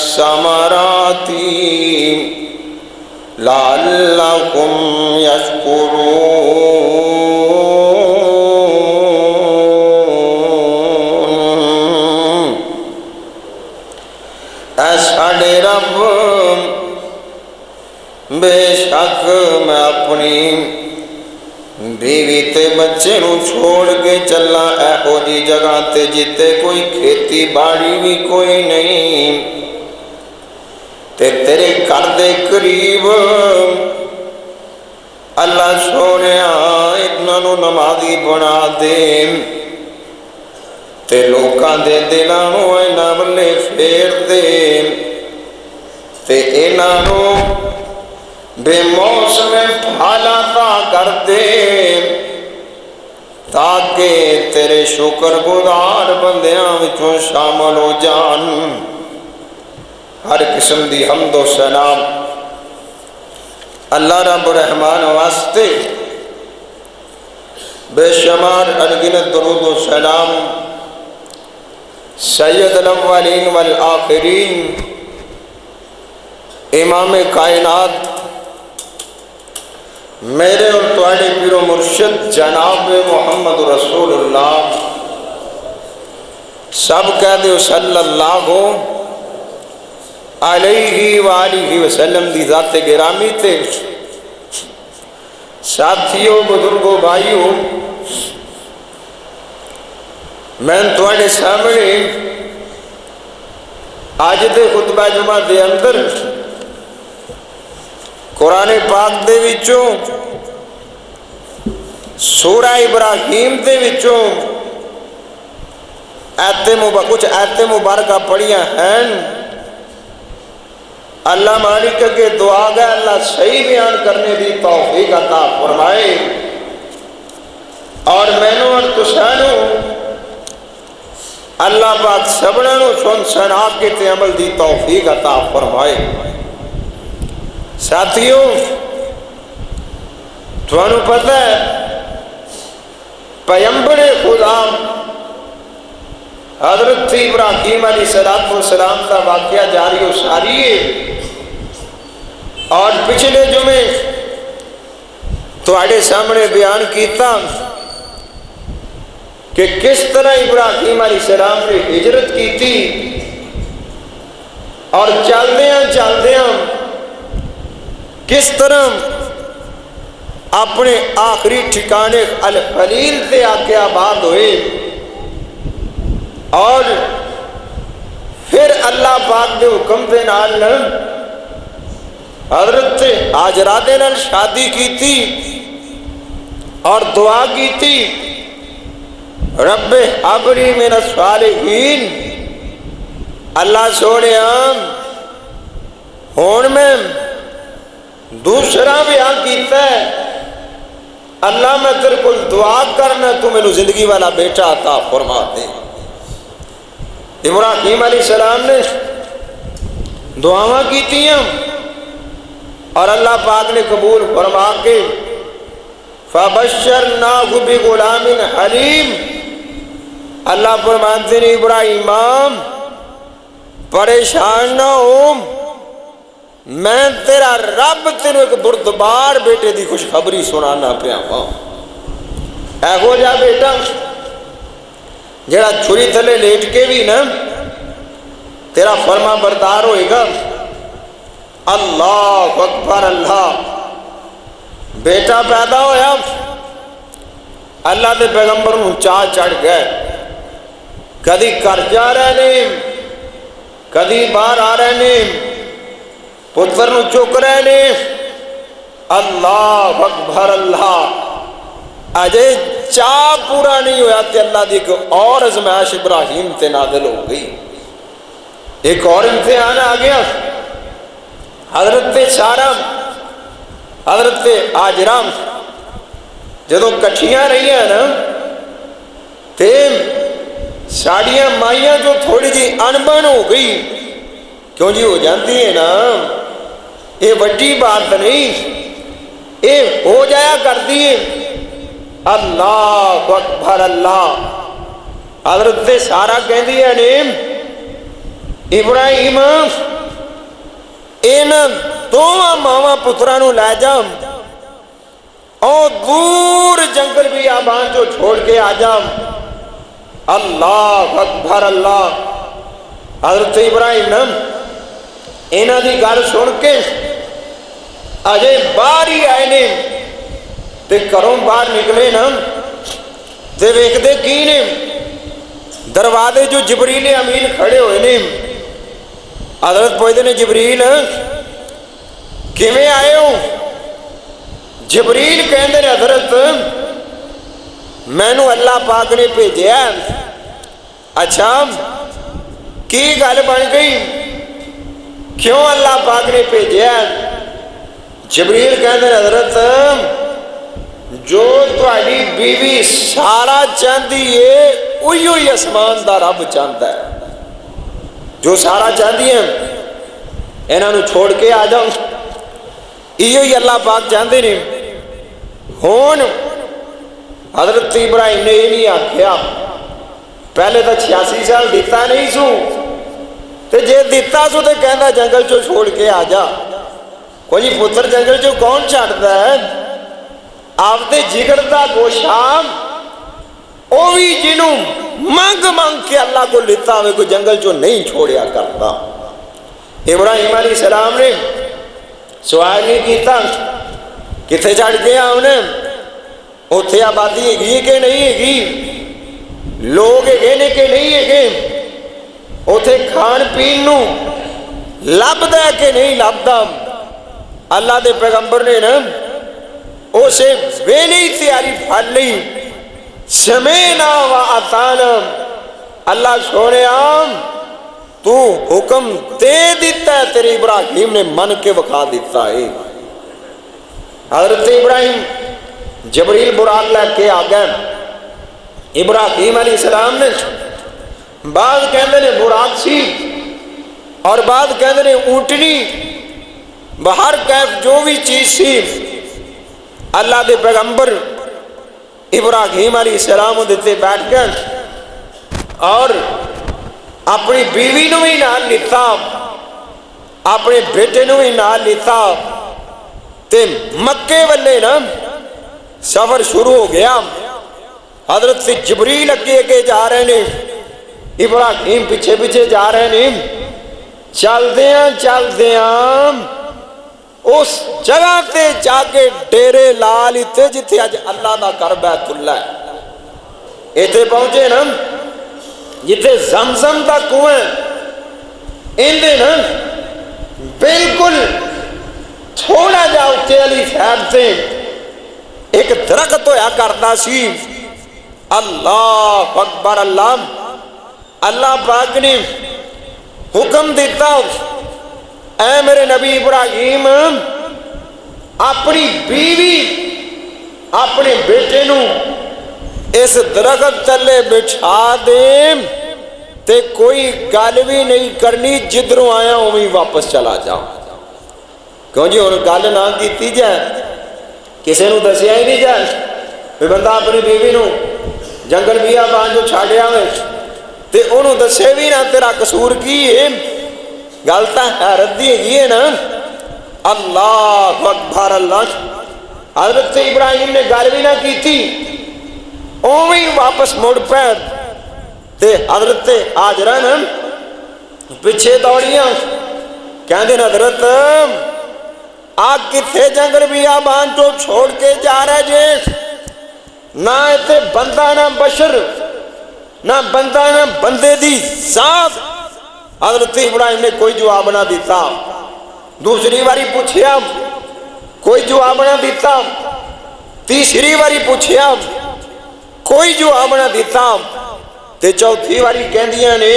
الثمرات لعلكم يشكرون۔ اے ساڈے رب بے شک میں اپنی بیوی تے بچے نو چھوڑ کے چلا ایہو جی جگہ تے جتے کوئی کھیتی باڑی بھی کوئی نہیں، تے تیرے گھر دے قریب اللہ سونیا انہاں نو نمازی بنا دے، تے لوکاں دے دلاں نو انہاں ولے پھیر دے، تے انہاں نو بے موسم پھالا تا کر دے، تاکہ تیرے شکر گزار بندیاں وچوں شامل ہو جان۔ ہر قسم دی حمد و سلام اللہ رب الرحمن واسطے، بے شمار انگنت درود و سلام سید الاولین والآخرین امام کائنات میرے اور تمہارے پیر و مرشد جناب محمد رسول اللہ سب کہہ دے صلی اللہ علیہ وآلہ وسلم دی ذات گرامی تے۔ ساتھیوں، بزرگوں، بھائیوں، میں تمہارے سامنے آج دے خطبہ جمعہ دے اندر قرآن پاک دے وچوں سورہ ابراہیم دے وچوں کچھ آیتیں مبارکہ پڑھیاں ہیں۔ اللہ مالک کے دعا گا اللہ صحیح بیان کرنے دی توفیق عطا فرمائے، اور مینوں اور تسانوں اللہ پاک سبنا نو سن سنا کے تے عمل دی توفیق عطا فرمائے۔ ساتھیوں، تمہیں پتہ ہے پیغمبر خدا حضرت ابراہیم علیہ السلام کا واقعہ جاری و ساری ہے، اور پچھلے جمعے تواڈے سامنے بیان کیتا کہ کس طرح ابراہیم علیہ السلام نے ہجرت کی تھی، اور چلدیاں کس طرح اپنے آخری ٹھکانے الخلیل سے آ کے آباد ہوئے، اور پھر اللہ پاک کے حکم دے نال حضرت ہاجرہ دے نال شادی کی تھی اور دعا کی تھی، رب ہب لی من الصالحین، اللہ سونیا ہون میں دوسرا بیان کیتا ہے، اللہ میں تیرے کو دعا کرنا تو میں زندگی والا بیٹا عطا فرما دے۔ ابراہیم علیہ السلام نے دعاواں کی تھیں اور اللہ پاک نے قبول فرما کے فَبَشَّرْنَاهُ بِغُلَامٍ حَلِيمٍ، اللہ فرماتے ہیں ابراہیم پریشان نہ ہو، میں تیرا رب تیرے ایک بردبار بیٹے دی خوشخبری سنانا پیا ہوں۔ ایہو جا بیٹا جڑا چھری تھلے لیٹ کے بھی نا تیرا فرما بردار ہوئے گا۔ اللہ اکبر اللہ، بیٹا پیدا ہویا، اللہ دے پیغمبر نوں چاہ چڑھ گئے، کدی گھر جا رہے نے کدی باہر آ رہے نے، پتر نو چک رہے نے۔ اللہ اکبر اللہ، اجے چاہ پورا نہیں ہویا تے اللہ دی ایک اور ازمائش ابراہیم تے نازل ہو گئی، ایک اور امتحان آ گیا۔ حضرت سارہ حضرت ہاجرہ جدوں کٹھیاں رہی ہیں نا تے ساڑیاں مائیاں جو تھوڑی جی انبن ہو گئی، کیوں جی ہو جاتی ہے نا، یہ بڑی بات نہیں، یہ ہو جایا کرتی ہے۔ اللہ اکبر اللہ، حضرت سارہ کہہ دیا نے ابراہیم ਇਹਨਾਂ ਦੋਵਾਂ ਮਾਵਾਂ ਪੁੱਤਰਾਂ ਨੂੰ ਲੈ ਜਾ اور دور جنگل بھی آبان جو چھوڑ کے آ جا. اللہ اکبر اللہ. حضرت ابراہیم نا انہاں دی گل سن کے اجے باہر ہی آئے نے تے گھروں باہر نکلے نا تے ویکھدے کی نے دروازے جو جبریل امین کھڑے ہوئے نے. حضرت پوچھتے نے جبریل کیویں آئے ہو؟ جبریل کہندے نے حضرت مینوں اللہ پاک نے بھیجیا. اچھا کی گل بن گئی؟ کیوں اللہ پاک نے بھیجیا؟ جبریل کہندے نے حضرت جو تہاڈی بیوی سارا چاہندی ہے اوہی ہوئی آسمان دا رب چاہندا ہے. جو سارا چاہندی ہے انہاں نوں چھوڑ کے آ جاؤ. ایو ہی اللہ پاک چاہندے نے. ہون حضرت ابراہیم نے یہ نہیں آکھیا پہلے تو 86 سال دیتا نہیں سو تے جے دیتا سو تے کہندا جنگل چو چھوڑ کے آ جا. کوئی پتر جنگل چو کون چھڑدا ہے؟ آپ دے جگر دا گوشام او بھی جنوں مانگ مانگ کے اللہ کو لیتا ہوئے کوئی جنگل چو نہیں چھوڑیا کرتا. ابراہیم علیہ السلام نے سوال نہیں کیتا کتنے چڑھ گیا ہم نے اتنے آبادی ہے کہ نہیں ہے، لوگ ہے نے کہ نہیں ہے، اتنے کھان پین نو لبدا ہے کہ نہیں لبدا. اللہ دے پیغمبر نے نا اسے ویلی تیاری پھڑ لی سمینا و اطاعنا. اللہ سونے تو حکم دے دیتا ہے تیرے ابراہیم نے من کے وکھا دیتا ہے. حضرت ابراہیم جبریل براق لے کے آ گئے. ابراہیم علیہ السلام نے بعض کہندے نے براق سی اور بعض کہندے نے اونٹنی باہر کیف جو بھی چیز سی. اللہ دے پیغمبر ابراہیم علیہ السلام دیتے بیٹھ گئے اور اپنی بیوی نو بھی نال لیتا اپنے بیٹے نو بھی نال لیتا تے مکے والے نا سفر شروع ہو گیا. حضرت سے جبریل اگے اگے جا رہے نے ابراہیم پیچھے پیچھے جا رہے نے. چلدیاں اس جگہ تے جا کے ڈیرے لا لیتے جتھے اج اللہ دا گھر بیت اللہ ہے. ایتھے پہنچے نا جتھے زمزم دا کنواں اندے نا بالکل تھوڑا جا اتے علی سائڈ سے ایک درخت ہویا کرتا سی. اللہ اکبر اللہ. اللہ پاک نے حکم دیتا اے میرے نبی ابراہیم اپنی بیوی اپنے بیٹے نو اس درخت تلے بٹھا دے تے کوئی گل بھی نہیں کرنی جدھروں آیا وہیں واپس چلا جاؤ. کیوں جی ہوں گل نہ کیتی جائے کسی نو دسیا ہی نہیں جائے بھی بندہ اپنی بیوی نو جنگل بھی آبان جو چھاڑیا ہوئے تے انہوں دسے بھی نہ تیرا قصور کی ہے. گل تو حیرت دی ہے نا. اللہ اکبر اللہ. حضرت ابراہیم نے گل بھی نہ کی تھی اویں واپس مڑ پے تے حضرت ہاجرہ نا پیچھے دوڑیاں کہندے حضرت آپ کتنے جنگل بھی آبان تو چھوڑ کے جا رہے جے؟ نہ ایتھے بندہ نہ بشر نہ بندہ نہ بندے دی ذات. حضرت ابراہیم نے کوئی جواب نہ دیتا. دوسری باری پوچھیا کوئی جواب نہ دیتا. تیسری باری پوچھیا کوئی جواب نہ دیتا. تے چوتھی باری کہندیاں نے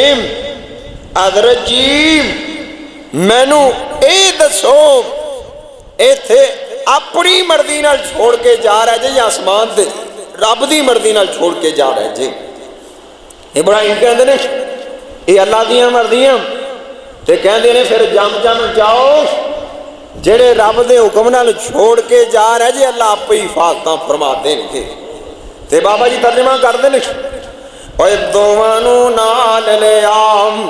حضرت جی مینوں اے دسو ایتھے اپنی مرضی نال چھوڑ کے جا رہے جے یا آسمان دے رب دی مرضی نال چھوڑ کے جا رہے جے؟ ابراہیم کہندے نے یہ اللہ دیاں مرضیاں تے کہندے نے پھر جم جاؤ جڑے رب دے حکم نال چھوڑ کے جا رہے جے اللہ آپ ہی حفاظتاں فرما دیں گے. تے بابا جی ترجمہ کر دیں اوے دوانو نال لے آم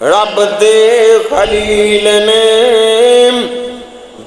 رب دے خلیل نے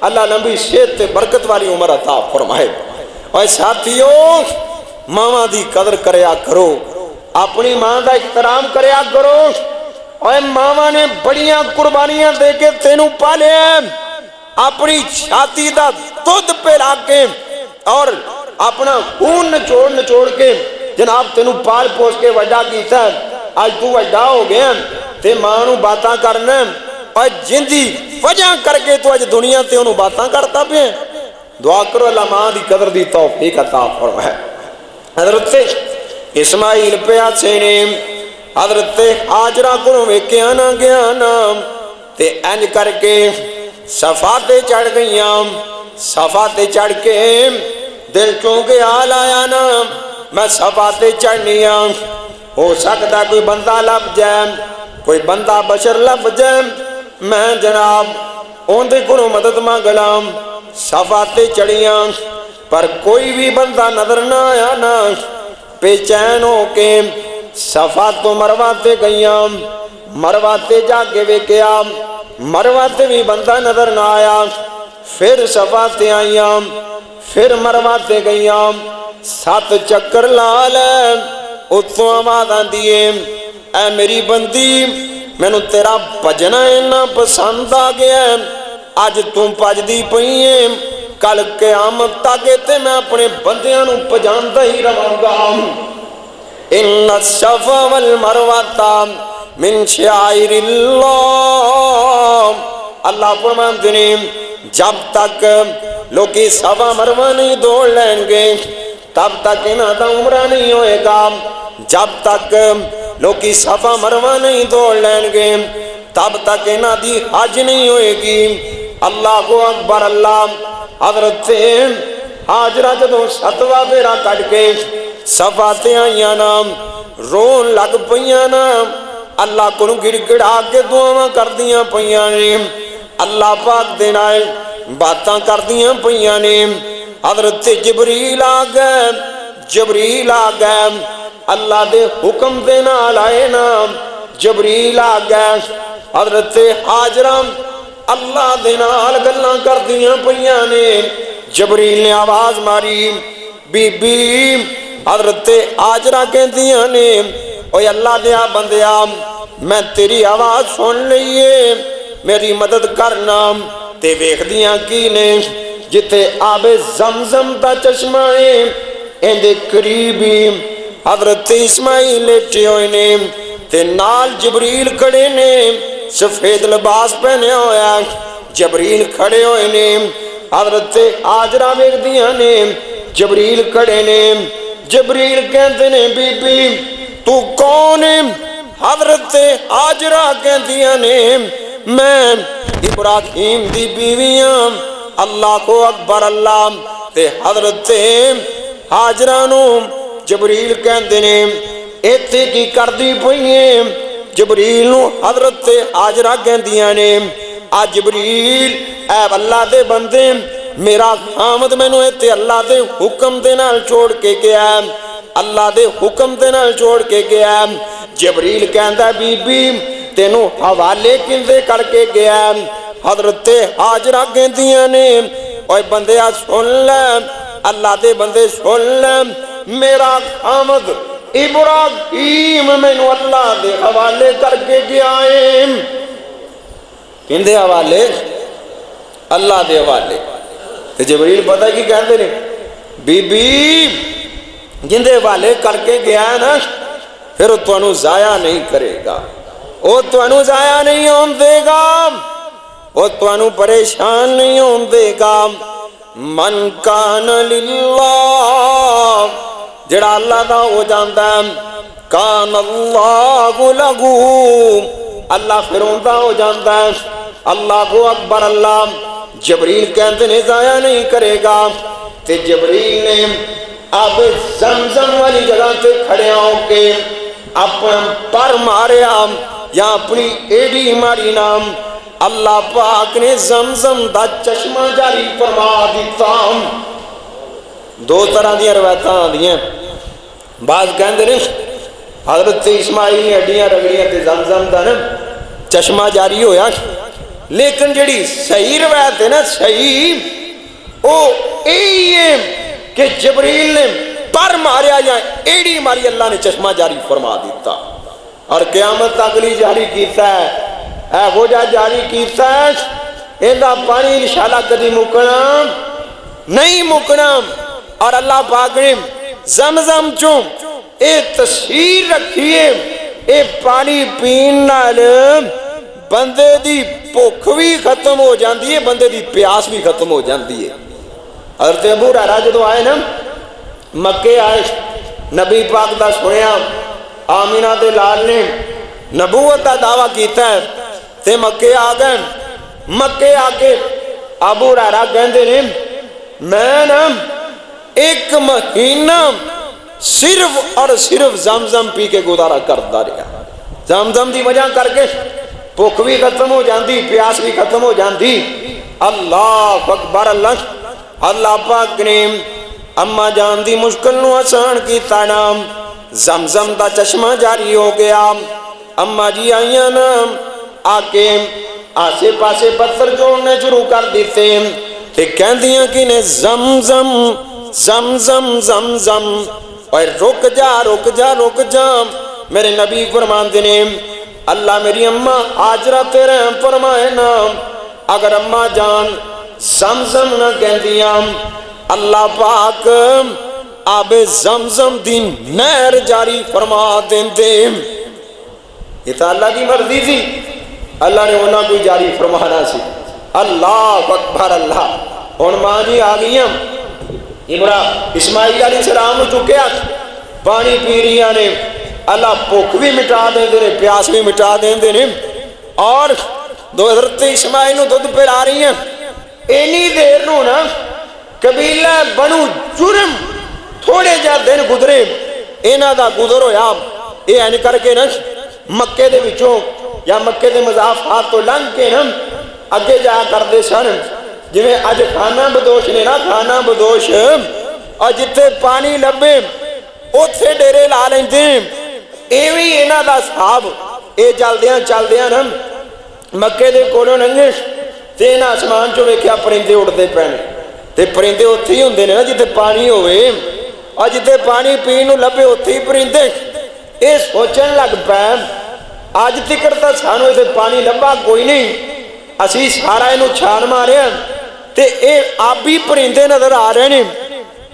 اللہ لمبی صحت تے برکت والی عمر عطا فرمائے۔ اور ساتھیو ماواں دی قدر کریا کرو، اپنی ماں دا احترام کریا کرو۔ اور ماواں نے بڑیاں قربانیاں دے کے تینوں پالے ہیں، اپنی چھاتی دا دودھ پلا کے اور اپنا خون نچوڑ کے جناب تینوں پال پوس کے وڈا کیتا ہے۔ آج تو وڈا ہو گیا تے ماں نو باتاں کرنا اور جن دی وجہ کر کے تو اج دنیا تے انہوں باتاں کرتا پہ۔ دعا کرو اللہ ماں دی قدر دی توفیق عطا فرمائے۔ حضرت اسماعیل پہ آچے نے حضرت ہاجرہ کو ویکیا نہ گیا نا تے انج کر کے صفا تے چڑھ گئیاں، صفا تے چڑھ کے دل چونکہ آل آیا نا میں صفا تے چڑھنیاں، ہو سکتا کوئی بندہ لب جائے، کوئی بندہ بشر لب جائے، میں جناب ان دے کو مدد مانگلام۔ صفا تے چڑھیاں پر کوئی بھی بندہ نظر نہ آیا نا، بے چین ہو کے صفا تو مروہ تے گئیاں، مروہ تے جا کے ویکیا، مروہ تے بھی بندہ نظر نہ آیا، پھر صفا تے آئیاں، پھر مروہ تے گئیاں، 7 چکر لال ہے، اتوں آواز آندیے اے میری بندی مینوں تیرا بجنا اینا پسند آ گیا ہے، آج تم پجدی پئیے، کل قیامت تک تے میں اپنے بندیاں نو پجاندا ہی رہاں گا۔ ان الصفا والمروہ من شعائر اللہ، اللہ فرماتے ہیں جب تک لوگی صفا مروہ نہیں دوڑ لیں گے تب تک انہاں دا عمرہ نہیں ہوئے گا، جب تک لوگی صفا مروہ نہیں دوڑ لیں گے تب تک انہاں دی حج نہیں ہوئے گی۔ اللہ کو اکبر اللہ۔ حضرت ہاجرہ جدوں 7واں پھیرا کٹ کے صفا تے آئیاں نا رون لگ پئیاں نا، اللہ کو گڑ گڑا کے دعاواں کر دیاں پئیاں نے، اللہ پاک دے نال باتاں کر دیاں پئیاں نے۔ حضرت جبریل آ گئے، جبریل آ گئے، اللہ دے حکم دے نال آئے نا، جبریل آ گئے۔ حضرت ہاجرہ اللہ دے نال گلاں کر دیاں پئیاں نے، جبریل نے آواز ماری، بی بی حضرت ہاجرہ کہندیاں نے اوے اللہ دیا بندیا میں تیری آواز سن لئیے، میری مدد کرنا۔ تے ویکھ دیاں کی نے جتے آب زمزم دا چشمہ ہے اندے قریبی حضرت اسماعیل لیٹے ہوئے نے تے نال جبریل کھڑے نے، سفید لباس پہنے ہویا، جبریل کھڑے ہوئے نے، حضرت ہاجرہ ویکھ دیاں نے جبریل کھڑے نے، جبریل کہتے نے بی بی تو کون ہے؟ حضرت ہاجرہ کہندیاں نے میں ابراہیم دی بیویاں۔ اللہ کو اکبر اللہ۔ تے حضرت ہاجرہ نو جبریل کہندے نے ایتھے کی کردی پئیے؟ جبریل نو حضرت ہاجرہ کہندیاں نے آ جبریل اے اللہ دے بندے میرا خامد مینوں ایتھے اللہ دے حکم دے نال چھوڑ کے گیا، اللہ دے حکم دے نال چھوڑ کے گیا۔ جبریل کہندا بی بی تینوں حوالے کندے کر کے گیا؟ حضرت ہاجرہ کہندیاں نے اوے بندیا سن لے، اللہ دے بندے سن لے، میرا خامد ابراہیم مینوں اللہ دے حوالے کر کے گیا ہے۔ کندے حوالے؟ اللہ دے حوالے۔ تے جبریل پتہ کی کہندے نے بی بی جندے حوالے کر کے گیا ہے نا پھر وہ تانوں ضائع نہیں کرے گا، وہ تانوں ضائع نہیں ہون دے گا، وہ تانوں پریشان نہیں ہون دے گا۔ من کان للہ جڑا اللہ دا ہو جاندا ہے کان اللہ لہو اللہ پھر اوندا ہو جاندا ہے۔ اللہ کو اکبر اللہ۔ جبریل کہتے نے ضائع نہیں کرے گا۔ تے جبریل نے اب زمزم والی جگہ تے کھڑے ہو کے اپنا پر ماریا یا اپنی ایڈی ماری نام اللہ پاک نے زمزم دا چشمہ جاری فرما دیتا۔ دو طرح دیا روایتاں آندیاں، بعض کہندے نے حضرت اسماعیل نے ہڈیاں رگڑیاں تے زمزم دا نا چشمہ جاری ہویا، لیکن جڑی صحیح روایت ہے نا صحیح وہ یہی ہے کہ جبریل نے پر ماریا یا ایڑی ماری اللہ نے چشمہ جاری فرما دیتا اور قیامت تک لی جاری کیتا ہے اے وہ جاری کیتا ہے ایندہ پانی انشاءاللہ کدی مکنا نہیں مکنا اور اللہ پاک نے زمزم چوں اے تصویر رکھیے اے پانی پین نال بندے دی بھوک بھی ختم ہو جاندی ہے بندے دی پیاس بھی ختم ہو جاندی ہے حضرت ابو ہریرہ جدوں آئے نا مکے آئے نبی پاک دا سنیا آمینہ دے لال نے نبوت دا دعویٰ کیتا ہے تے مکے آ گئے مکے آ کے ابو ہریرہ کہندے نے میں نا ایک مہینہ صرف اور صرف زمزم پی کے گزارا کرتا رہا زمزم دی وجہ کر کے بھوک بھی ختم ہو جاندی پیاس بھی ختم ہو جاندی اللہ اکبر اللہ پاک نے اما جان دی مشکل نو آسان کیتا نام زمزم دا چشمہ جاری ہو گیا اما جی آئیاں نام آکے آسے پاسے پتھر جوڑنے شروع کر دیتے تے کہندیاں کہ نے زمزم زمزم زمزم اور رک جا رک جا رک جا میرے نبی فرماندے نے اللہ میری اماں ہاجرہ تیرے فرمائے نا اگر اماں جان زمزم نہ کہندیاں اللہ پاک آب زمزم دی نہر جاری فرما دیندے یہ تو اللہ کی مرضی تھی اللہ نے انہاں کوئی جاری فرمانا سی اللہ اکبر اللہ ہن ماں جی آ گئی اسماعیل علیہ السلام چکیا پانی پی رہی نے اللہ بھوک بھی مٹا دیندے نے پیاس بھی مٹا دیندے نے اور دو حضرت اسماعیل نو دودھ پلا رہی ہیں اینی دیر نو نا قبیلہ بنو جرم تھوڑے جا دن گزرے اینا دا گزر ہویا اے این کر کے نا مکے دے وچوں یا مکے دے مضافات تو لنگ کے نا اگے جا کر دے سن جویں اج کھانا بدوش نے نا کھانا بدوش اور جتے پانی لبے اوتھے ڈیرے لا لیندے ایویں اینا دا صحاب اے چلدیاں نا مکے دے کولوں لنگے تے نا آسمان چوں ویکھیا پرندے اڑدے پئے تے پرندے اوتھے ہی ہوندے نے نا جتے پانی ہوئے اور جتے پانی پین نوں لبے اوتھے ہی پرندے اے سوچن لگ پئے اج تکر تا سانو تے پانی لبا کوئی نہیں اسی سارا اینو چھان مارے تے اے آبی پرندے نظر آ رہے نے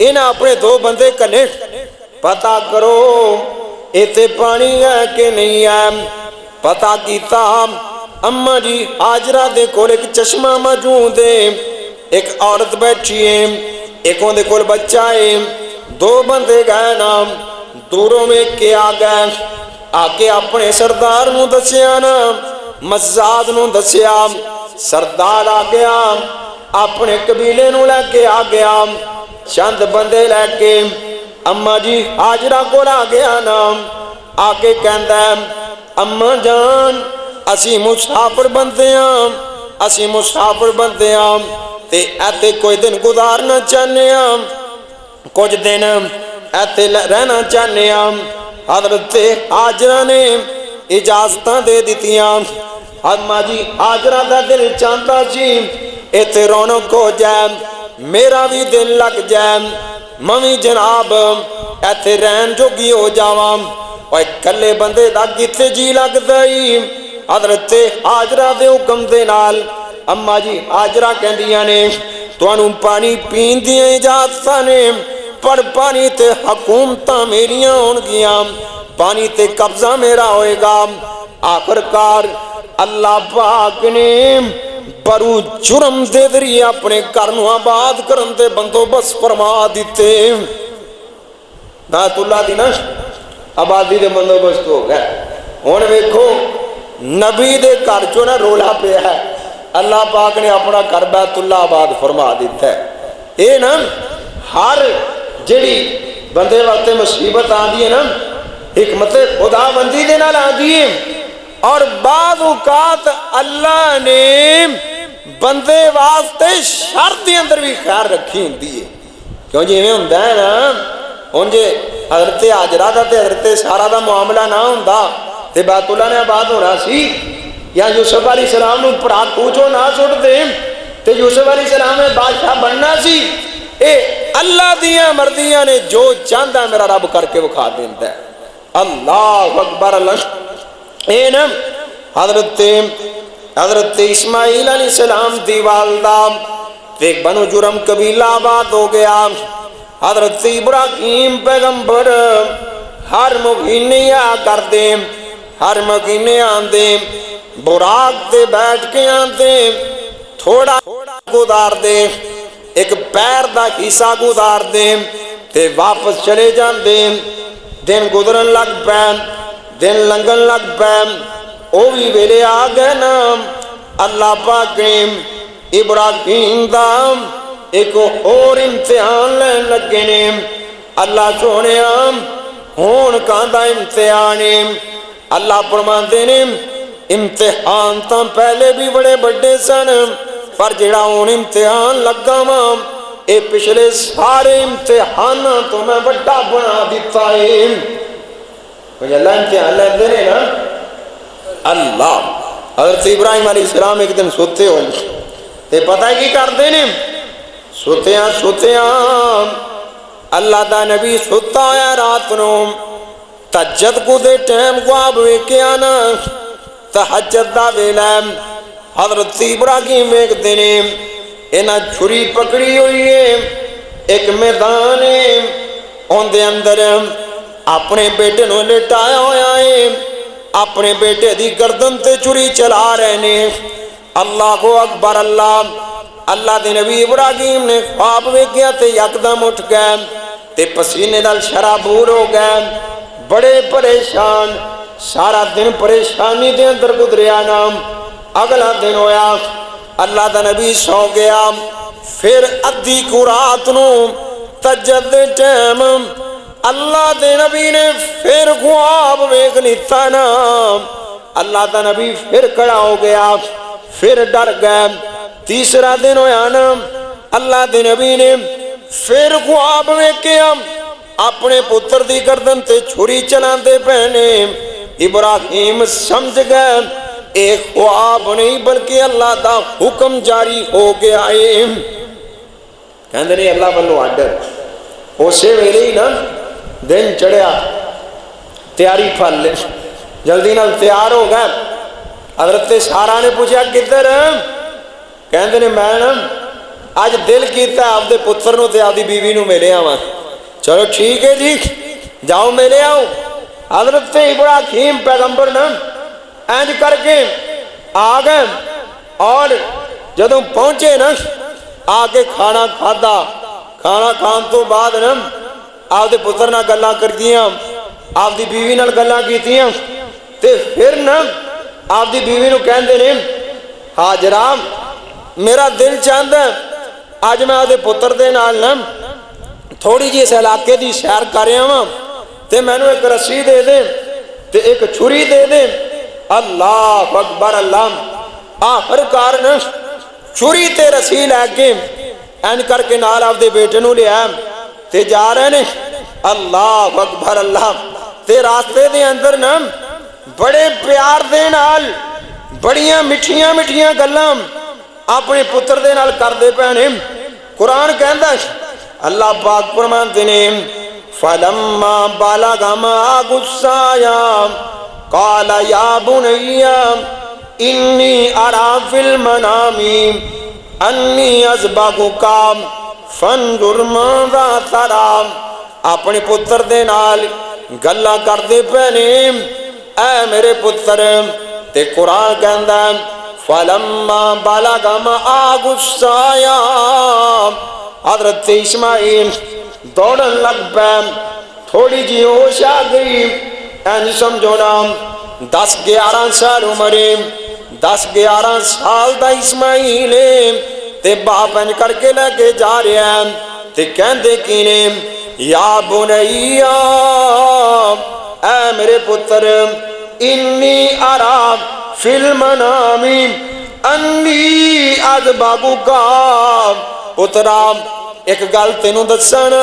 انہاں اپنے دو بندے کنے پتہ کرو اے تے پانی ہے کہ نہیں ہے پتہ کیتا اماں جی ہاجرہ دے کول ایک چشمہ موجود ہے ایک عورت بیٹھی ہے ایک دے کول بچہ ہے دو بندے گئے نا دوروں میں کے آ گئے آ کے اپنے سردار نو دسیا نا مزاد نو دسیا سردار آ گیا اپنے قبیلے نو لے کے آ گیا چند بندے لے کے اماں جی ہاجرہ کو آ گیا نا آ کے کہندا ہے اماں جان اسی مسافر بندے ہاں اسی مسافر بندے ہاں تے ایتے کوئی دن گزارنا چاہنے ہاں کچھ دن ایتے رہنا چاہنے ہاں حضرت ہاجرہ نے اجازتاں دے دیتیاں اماں جی ہاجرہ دا دل چاہتا سی ایتے رونق ہو جائے میرا بھی دل لگ جائے ممی جناب ایتے رہن جوگی ہو جاواں اور کلے بندے دا کتے جی لگ دائی حضرت ہاجرہ دے حکم دے نال اماں جی ہاجرہ کہندیاں نے تانوں پانی پین دی اجازت نے پر پانی تے حکومتاں میریاں ہون گیاں پانی تے قبضہ میرا ہوئے گا آخرکار اللہ پاک نے برو جرم دے ذریعے اپنے گھروں آباد کرن دے بندوبست فرما دیتے بیت اللہ دی نش آبادی دے بندوبست ہو گئے ہن ویکھو نبی دے گھر چوں نہ رولا پیا ہے اللہ پاک نے اپنا گھر بیت اللہ آباد فرما دیتا ہے اے نا ہر جڑی بندے وقت مصیبت آندی ہے نا حکمت خدا بندی دے نال آندی ہے اور بعض اوقات اللہ نے بندے واسطے شر دے اندر بھی خیر رکھی ہوندی ہے کیوں جی ایویں ہوندا ہے نا ہن جے حضرت ہاجرہ دا تے حضرت سارہ دا معاملہ نہ ہوندا تے بیت اللہ نے آباد ہونا سی یا یوسف علیہ السلام نو پراکو چو نہ سٹ دے تے یوسف علیہ السلام نے بادشاہ بننا سی. اے اللہ دیاں مرضیاں نے جو چاہتا ہے میرا رب کر کے وکھا دیتا ہے. اللہ اکبر. اللہ اے نا حضرت اسماعیل علیہ السلام دی والدہ ایک بنو جرم قبیلہ آباد ہو گیا. حضرت ابراہیم پیغمبر ہر مہینے آ کر دے, ہر مہینے آندے, براق تے بیٹھ کے آندے, تھوڑا گزار دے, ایک پیر دا حصہ گزار دے تے واپس چلے جاندے. دن گزرن لگ پے, دن لنگن لگ پے, او بھی ویلے آ گئے نا. اللہ پاک نے ابراہیم دا ایک اور امتحان لین لگے نے. اللہ سونے ہون کاندا امتحان. اللہ فرماندے نے امتحان تو پہلے بھی بڑے بڑے سن, پر جڑا ہون امتحان لگا وا اے پچھلے سارے امتحان تو میں بڑا بنا دیتا ہے. اللہ امتحان لیندے نے نا. اللہ حضرت ابراہیم علیہ السلام ایک دن سوتے ہوئے تے پتہ ہے کی کردے نے, سوتیاں اللہ دا نبی سوتا ہویا رات نو تہجد کو دے ٹائم خواب ویکھے آنا. تہجد دا ویلا حضرت ابراہیم ایک دن انہاں چھری پکڑی ہوئی ہے, ایک میدان ہے, اون دے اندر اپنے بیٹے نو لٹایا ہویا ہے, اپنے بیٹے دی گردن تے چھری چلا رہے نے. اللہ اکبر. اللہ دے نبی ابراہیم نے خواب ویکھیا تے یکدم اٹھ گئے تے پسینے نال شرابور ہو گئے, بڑے پریشان. سارا دن پریشانی دے اندر گزریا نا. اگلا دن ہویا اللہ دا نبی سو گیا. پھر ادھی کو رات نو تہجد دے ٹائم اللہ دے نبی نے پھر خواب ویکھ لیتا نا. اللہ دا نبی پھر کھڑا ہو گیا, پھر ڈر گئے. تیسرا دن ہویا نا اللہ دے نبی نے پھر خواب ویکھیا اپنے پتر دی گردن تے چھری چلاندے پہنے. ابراہیم سمجھ گئے ایک خواب نہیں بلکہ اللہ دا حکم جاری ہو گیا ہے. کہندے نہیں اللہ والوں آرڈر. اسی ویلے ہی نا دن چڑھیا, تیاری پھل لے, جلدی نال تیار ہو گئے. حضرت سارا نے پوچھا کدھر؟ کہندے نے میں نا اج دل کیتا آپ دے پتر نو تے آپ دی بیوی نو ملے آواں. چلو ٹھیک ہے جی جاؤ ملے آؤ. حضرت ابراہیم پیغمبر نا اینج کر کے آ گئے, اور جدوں پہنچے نا آ کے کھانا کھادا. کھانا کھان تو بعد نا آپ دے پتر نال گلاں کردیاں, آپ دی بیوی نال گلاں کیتیاں تے پھر نا آپ دی بیوی نو کہندے نے ہاجرہ میرا دل چاہتا ہے اج میں آپ دے پتر دے نال نا تھوڑی جی اس علاقے دی سیر کر رہا ہاں تے مینوں ایک رسی دے دے تے ایک چھری دے دے. اللہ اکبر. اللہ آخر کار نا چھری تے رسی لے کے این کر کے نال آپ دے بیٹے نو لیا تے جا رہے نے. اللہ اکبر. اللہ تے راستے دے اندر نا بڑے پیار دے نال بڑیاں مٹھیاں مٹھیاں گلاں اپنے پتر دے نال کر دے پہنے. قرآن کہندا اللہ پاک فرماندے نے فلما بلغ معه السعي قال يا بني إني أرى في المنام أني أذبحك فانظر ماذا ترى. اپنے پتر دے نال گلاں کردے پہنے اے میرے پتر. تے قرآن کہندا فلما بلغ معه السعي حضرت اسماعیل دوڑن لگ پے. تھوڑی جی ہوش آ گئی. این سمجھو نا 10-11 سال عمرے, 10-11 سال دا اسماعیل تے باپ این کر کے لے کے جا رہا ہے تے کہندے کی نے یا بنیا اے میرے پتر انی ارا فی المنام انی اذبحک. پترا ایک گل تینوں دسن,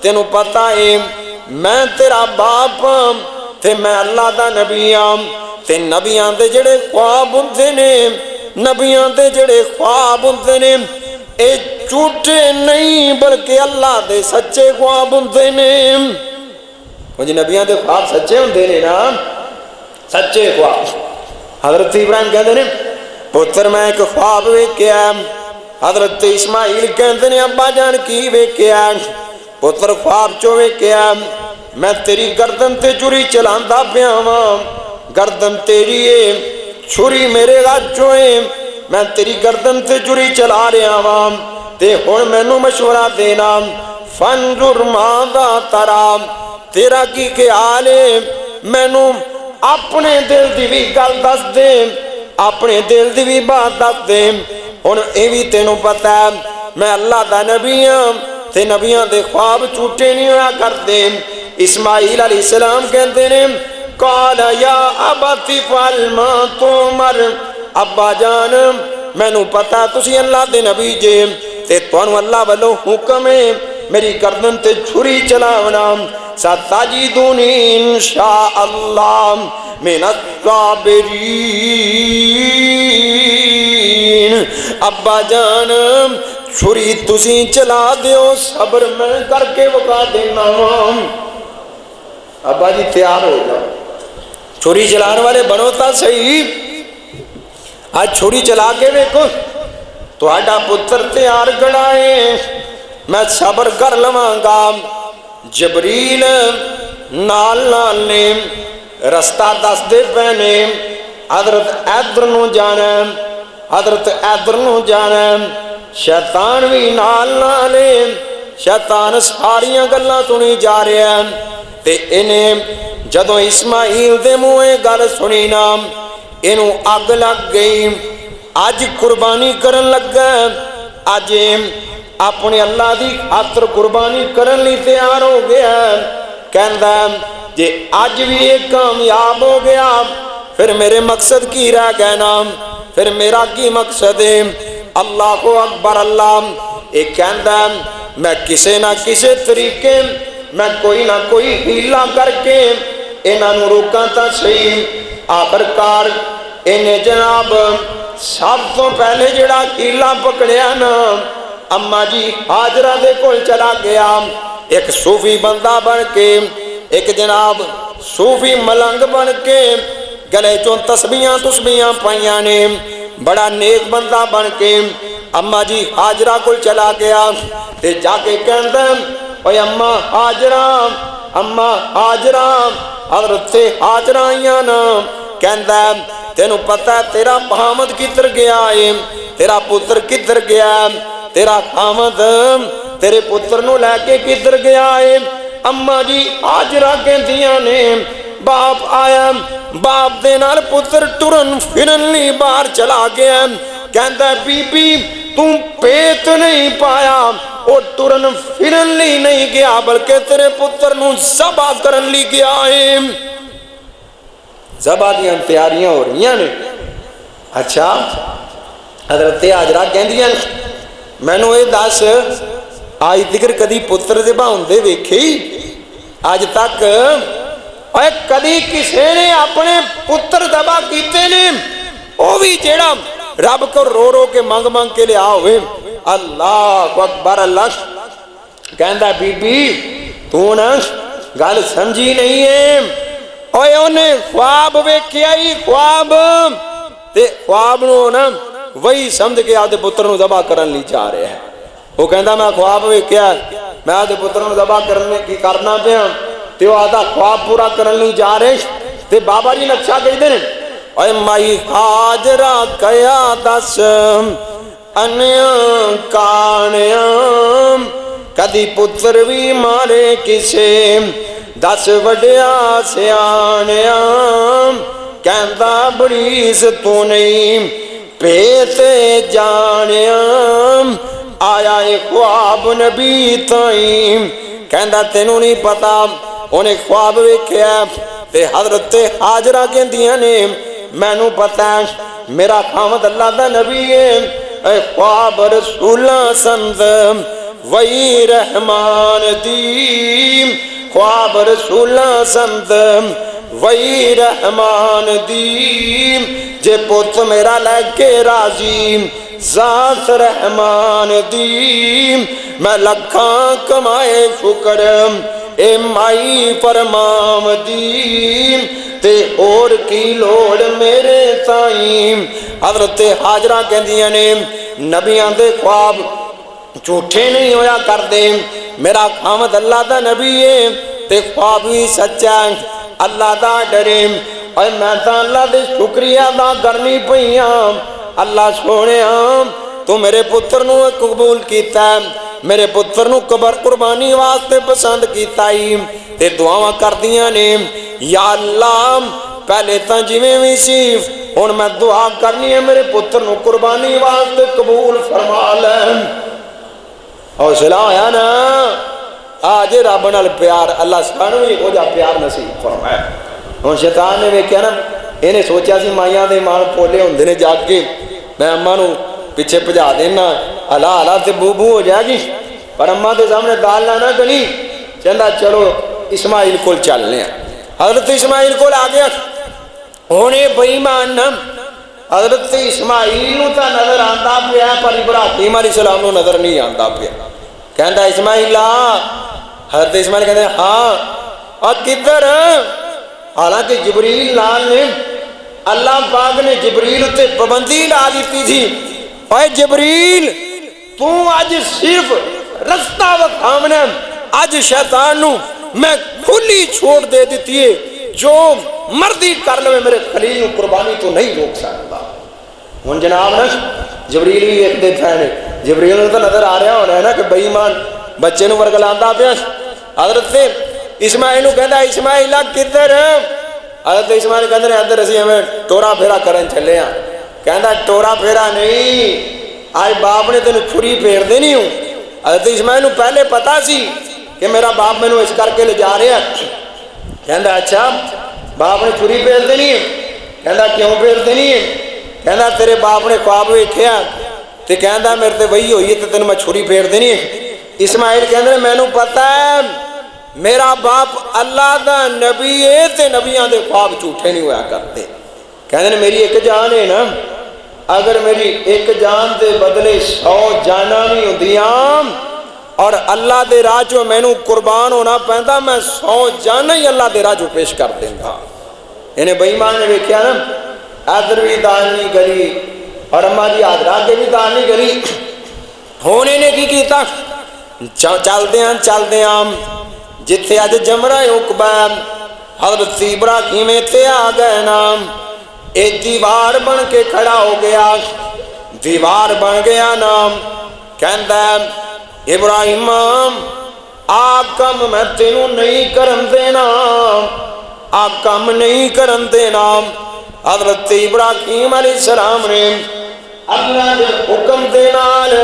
تینوں پتہ ہے میں تیرا باپ تے میں اللہ دا نبی ہاں تے نبیاں دے جڑے خواب ہوندے نے نبیاں دے جڑے خواب ہوندے نے اے جھوٹے نہیں بلکہ اللہ دے سچے خواب ہوندے نے مجھے نبیاں دے خواب سچے ہوندے نے نا سچے خواب حضرت ابراہیم کہندے نے پتر میں ایک خواب ویکھیا حضرت اسماعیل کہندے نے ابا جان کی ویکھیا پتر خواب چو ویکھیا میں تیری گردن تے چھری چلاندا پیا واں گردن تیری ہے چھری میرے ہاتھوں ہے میں تیری گردن تے چھری چلا رہا واں تے ہن مینوں مشورہ دینا فانظر ماذا ترى تیرا کی خیال ہے مینوں اپنے دل دی بھی گل دس دے اپنے دل دی بھی بات دس دے ہن اے وی تینوں پتہ ہے میں اللہ دا نبی ہاں تے نبیاں دے خواب جھوٹے نہیں ہویا کردے اسماعیل علیہ السلام کہندے نے قال یا ابت فعل ما تؤمر ابا جان مینوں پتہ تسی اللہ دے نبی جے تے تانوں اللہ والوں حکم ہے میری گردن تے چھری چلاونا ستجدنی انشاء اللہ من الصابرین ابا جان چھری تسی چلا دیو صبر میں کر کے وقا دینا ہوں ابا جی تیار ہو جاؤ چھری چلانے والے بنو تا صحیح آج چھری چلا کے دیکھو تو آڈا پتر تیار کھڑا ہے میں صبر کر لواں گا جبریل نال نال نے رستہ دس دے پہنے حضرت ادھر نو جانا حضرت ادھر نو جانا شیطان بھی نال نالے شیطان ساریاں گلاں سنی جا رہے ہیں تے انہیں جدو اسماعیل دے منہ گل سنی نا انہوں اگ لگ گئی اج قربانی کرن لگا اج اپنے اللہ دی خاطر قربانی کرن لی تیار ہو گیا کہندا جے اج بھی ایک کامیاب ہو گیا پھر میرے مقصد کی رہ گئے نا پھر میرا کی مقصد ہے اللہ کو اکبر اللہ ایک کہندا میں کسے نہ کسے طریقے میں کوئی نہ کوئی ہیلا کر کے انہاں نوں روکاں تا صحیح آخر کار انہیں جناب سب تو پہلے جڑا ہیلا پکڑیا نا اما جی حاجرہ دے کول چلا گیا ایک صوفی بندہ بن کے ایک جناب صوفی ملنگ بن کے گلے چوں تسبیحاں پائیاں نے بڑا نیک بندہ بن کے اما جی حاجرہ کول چلا گیا تے جا کے کہندا اوے اما حاجرہ حضرت حاجرہ آئیاں نا کہندا تینوں پتہ ہے تیرا بہامد کدھر گیا ہے تیرا پتر کدھر گیا تیرا خامد تیرے پتر نو لے کے کدھر گیا ہے اما جی حاجرہ کہندیاں نے باپ آیا باپ دے نال پتر ٹرن پھرن لی باہر چلا گیا کہندا بی بی تم پیت نہیں پایا اور ٹرن پھرن لی نہیں گیا بلکہ تیرے پتر نو ذبح کرن لی گیا ہے ذبح دیاں تیاریاں ہو رہی ہیں اچھا حضرت حاجرہ کہندیاں مینوں اے دس آج تک کدی پتر ذبح ہوندے ویکھے اج تک اے کدی کسے نے اپنے پتر ذبح کیتے نے او بھی جیڑا رب کو رو رو کے مانگ مانگ کے لیا ہوئے اللہ اکبر اللہ کہندا بی بی تو نا گل سمجھی نہیں ہے اوے انہیں خواب ویکھیا ہی خواب تے خواب نو نا وہی سمجھ کے آدھے پتر نو ذبح کرن لی جا رہے ہیں وہ کہندا میں خواب ویکھیا میں آدھے پتر نو ذبح کرنے کی کرنا پیا تے وہ آدھا خواب پورا کرن لی جا رہے تے بابا جی نقشہ کہندے نے اے مائی حاجرہ کیا دس انیاں کانیاں کدی پتر بھی مارے کسے دس وڈیا سیانیاں کہندا بڑیز تو نہیں پیتے جانیاں آیا ایک خواب نبی تائیں کہندا تینوں نہیں پتا انہیں خواب ویکھیا تے حضرت حاجرہ کہندیاں نے مینوں پتا میرا خامد اللہ دا نبی ہے اے خواب رسولاں سمد وہی رحمان دی خواب رسولاں سمد وہی رحمان دی جے پت میرا لے کے راضی ذات رحمان دی میں لکھاں کمائے شکر اے مائی پرمام دی تے اور کی لوڑ میرے تائیں۔ حضرت حاجرہ کہندیاں نے نبیاں دے خواب جھوٹے نہیں ہویا کر دے، میرا خامد اللہ دا نبی ہے تے خواب بھی سچا ہے، اللہ دا ڈرے اور میں تا اللہ دے شکریہ دا کرنی پئیاں۔ اللہ سونے تو میرے پتر نو قبول کیتا ہے، میرے پتر نو قربانی واسطے پسند کیتا ہی تے دعاواں کردیاں نے یا اللہ پہلے تا جویں وی سی ہن میں دعا کرنی ہے میرے پتر نو قربانی واسطے قبول فرما لے۔ حوصلہ ہویا نا آج رب نال پیار اللہ سانو بھی ہو جا پیار نصیب فرمائے۔ ہن شیطان نے ویکھیا نا انہیں سوچیا سی مائیاں دے مال پولے ہوندے نے جاگ کے میں اماں نو پیچھے بھجا دینا ہلا تے بو بو ہو جائے گی، پر اماں دے سامنے دال نہ گنی چندا چلو اسماعیل کول چلنے ہیں۔ حضرت اسماعیل کول آ گیا ہن اے بے ایمان نا حضرت اسماعیل نو تا نظر آندا پیا پر ابراہیم علیہ السلام نو نظر نہیں آندا پیا۔ کہندا اسماعیل حضرت اسماعیل کہتے ہیں ہاں اور کدھر؟ حالانکہ جبریل لال نے اللہ پاک نے جبریل تے پابندی لا دیتی تھی، اے جبریل تو آج صرف رستہ وکھاونا، آج شیطان نو میں کھلی چھوڑ دے دیتی ہے، جو مردی کر لے میرے خلیل قربانی تو نہیں روک سکتا۔ ہن جناب نا جبریل بھی ایک دے پھینے جبریل نے تو نظر آ رہا ہونا ہے نا کہ بے ایمان بچے نو ورگلاندا پیا۔ حضرت اسماعیل نو کہندا اسماعیل کدھر؟ حضرت اسماعیل کہندے ادھر اسی ہمیں ٹورا پھیرا کرن چلے ہاں۔ کہندا ٹورا پھیرا نہیں، آج باپ نے تینوں چھری پھیر دینی ہوں۔ حضرت اسماعیل نو پہلے پتا سی کہ میرا باپ مینوں اس کر کے لے جا رہا ہے۔ کہندا اچھا باپ نے چھری پھیر دینی ہے؟ کہندا کیوں پھیر دینی ہے؟ کہندا تیرے باپ نے خواب ویکھیا تے کہندا میرے تے وہی ہوئی ہے تے تینوں میں چھری پھیر دینی ہے۔ اسماعیل کہندے مینوں پتہ ہے میرا باپ اللہ دا نبی ہے تے نبیاں دے خواب جھوٹے نہیں ہویا کرتے۔ کہندے میری ایک جان ہے نا، اگر میری ایک جان دے بدلے 100 جاناں بھی ہوندیاں اور اللہ دے راہ چوں مینوں قربان ہونا پیندا میں 100 جاناں ہی اللہ دے راہ چوں پیش کر دیندا۔ انہیں بے ایمان نے ویکھیا نا ادھر بھی دال نہیں گلی اور اماں جی حاضرہ کے بھی دال نہیں گلی۔ ہونے نے کی کیتا چلدے جتھے اج جمرہ عقبہ حضرت ابراہیم تے آ گئے نام ایک دیوار بن کے کھڑا ہو گیا، دیوار بن گیا نام کہندا ابراہیم آ کم میں تینوں نہیں کرن دینا، آ کم نہیں کرن دینا۔ حضرت ابراہیم علیہ السلام نے اللہ دے حکم دے نال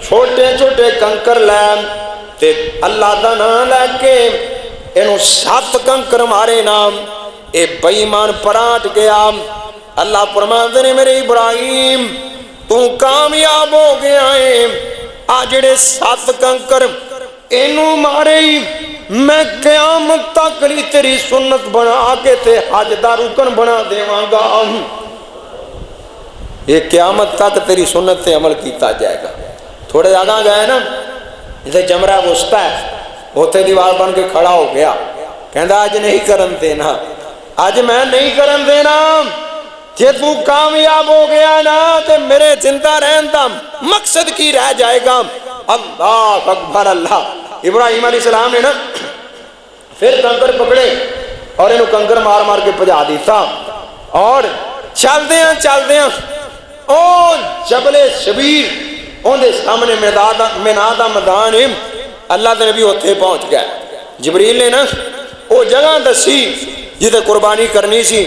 چھوٹے چھوٹے کنکر لے تے اللہ دا نام لے کے انہوں 7 کنکر مارے نام اے بے ایمان پراٹ گیا۔ اللہ فرماندے نے میرے ابراہیم تو کامیاب ہو گیا ہے، آ جڑے 7 کنکر انہوں مارے میں قیامت تک لی تیری سنت بنا کے تے حج دا رکن بنا دیواں گا۔ یہ قیامت تک تیری سنت تے عمل کیتا جائے گا۔ تھوڑے زیادہ گئے نا جسے جمرہ وسطی ہے اوتھے دیوار بن کے کھڑا ہو گیا، کہندا آج نہیں کرن دینا، آج میں نہیں کرن دینا، جے تو کامیاب ہو گیا نا تے میرے زندہ رہن دا مقصد کی رہ جائے گا۔ اللہ اکبر اللہ۔ ابراہیم علیہ السلام نے نا پھر کنکر پکڑے اور انہوں کنکر مار مار کے پجا دیتا اور چل دیاں او جبل شبیر ان دے سامنے مینا دا میدان ہے، اللہ دے نبی اتھے پہنچ گئے۔ جبریل نے نا او جگہ دسی جتے قربانی کرنی سی،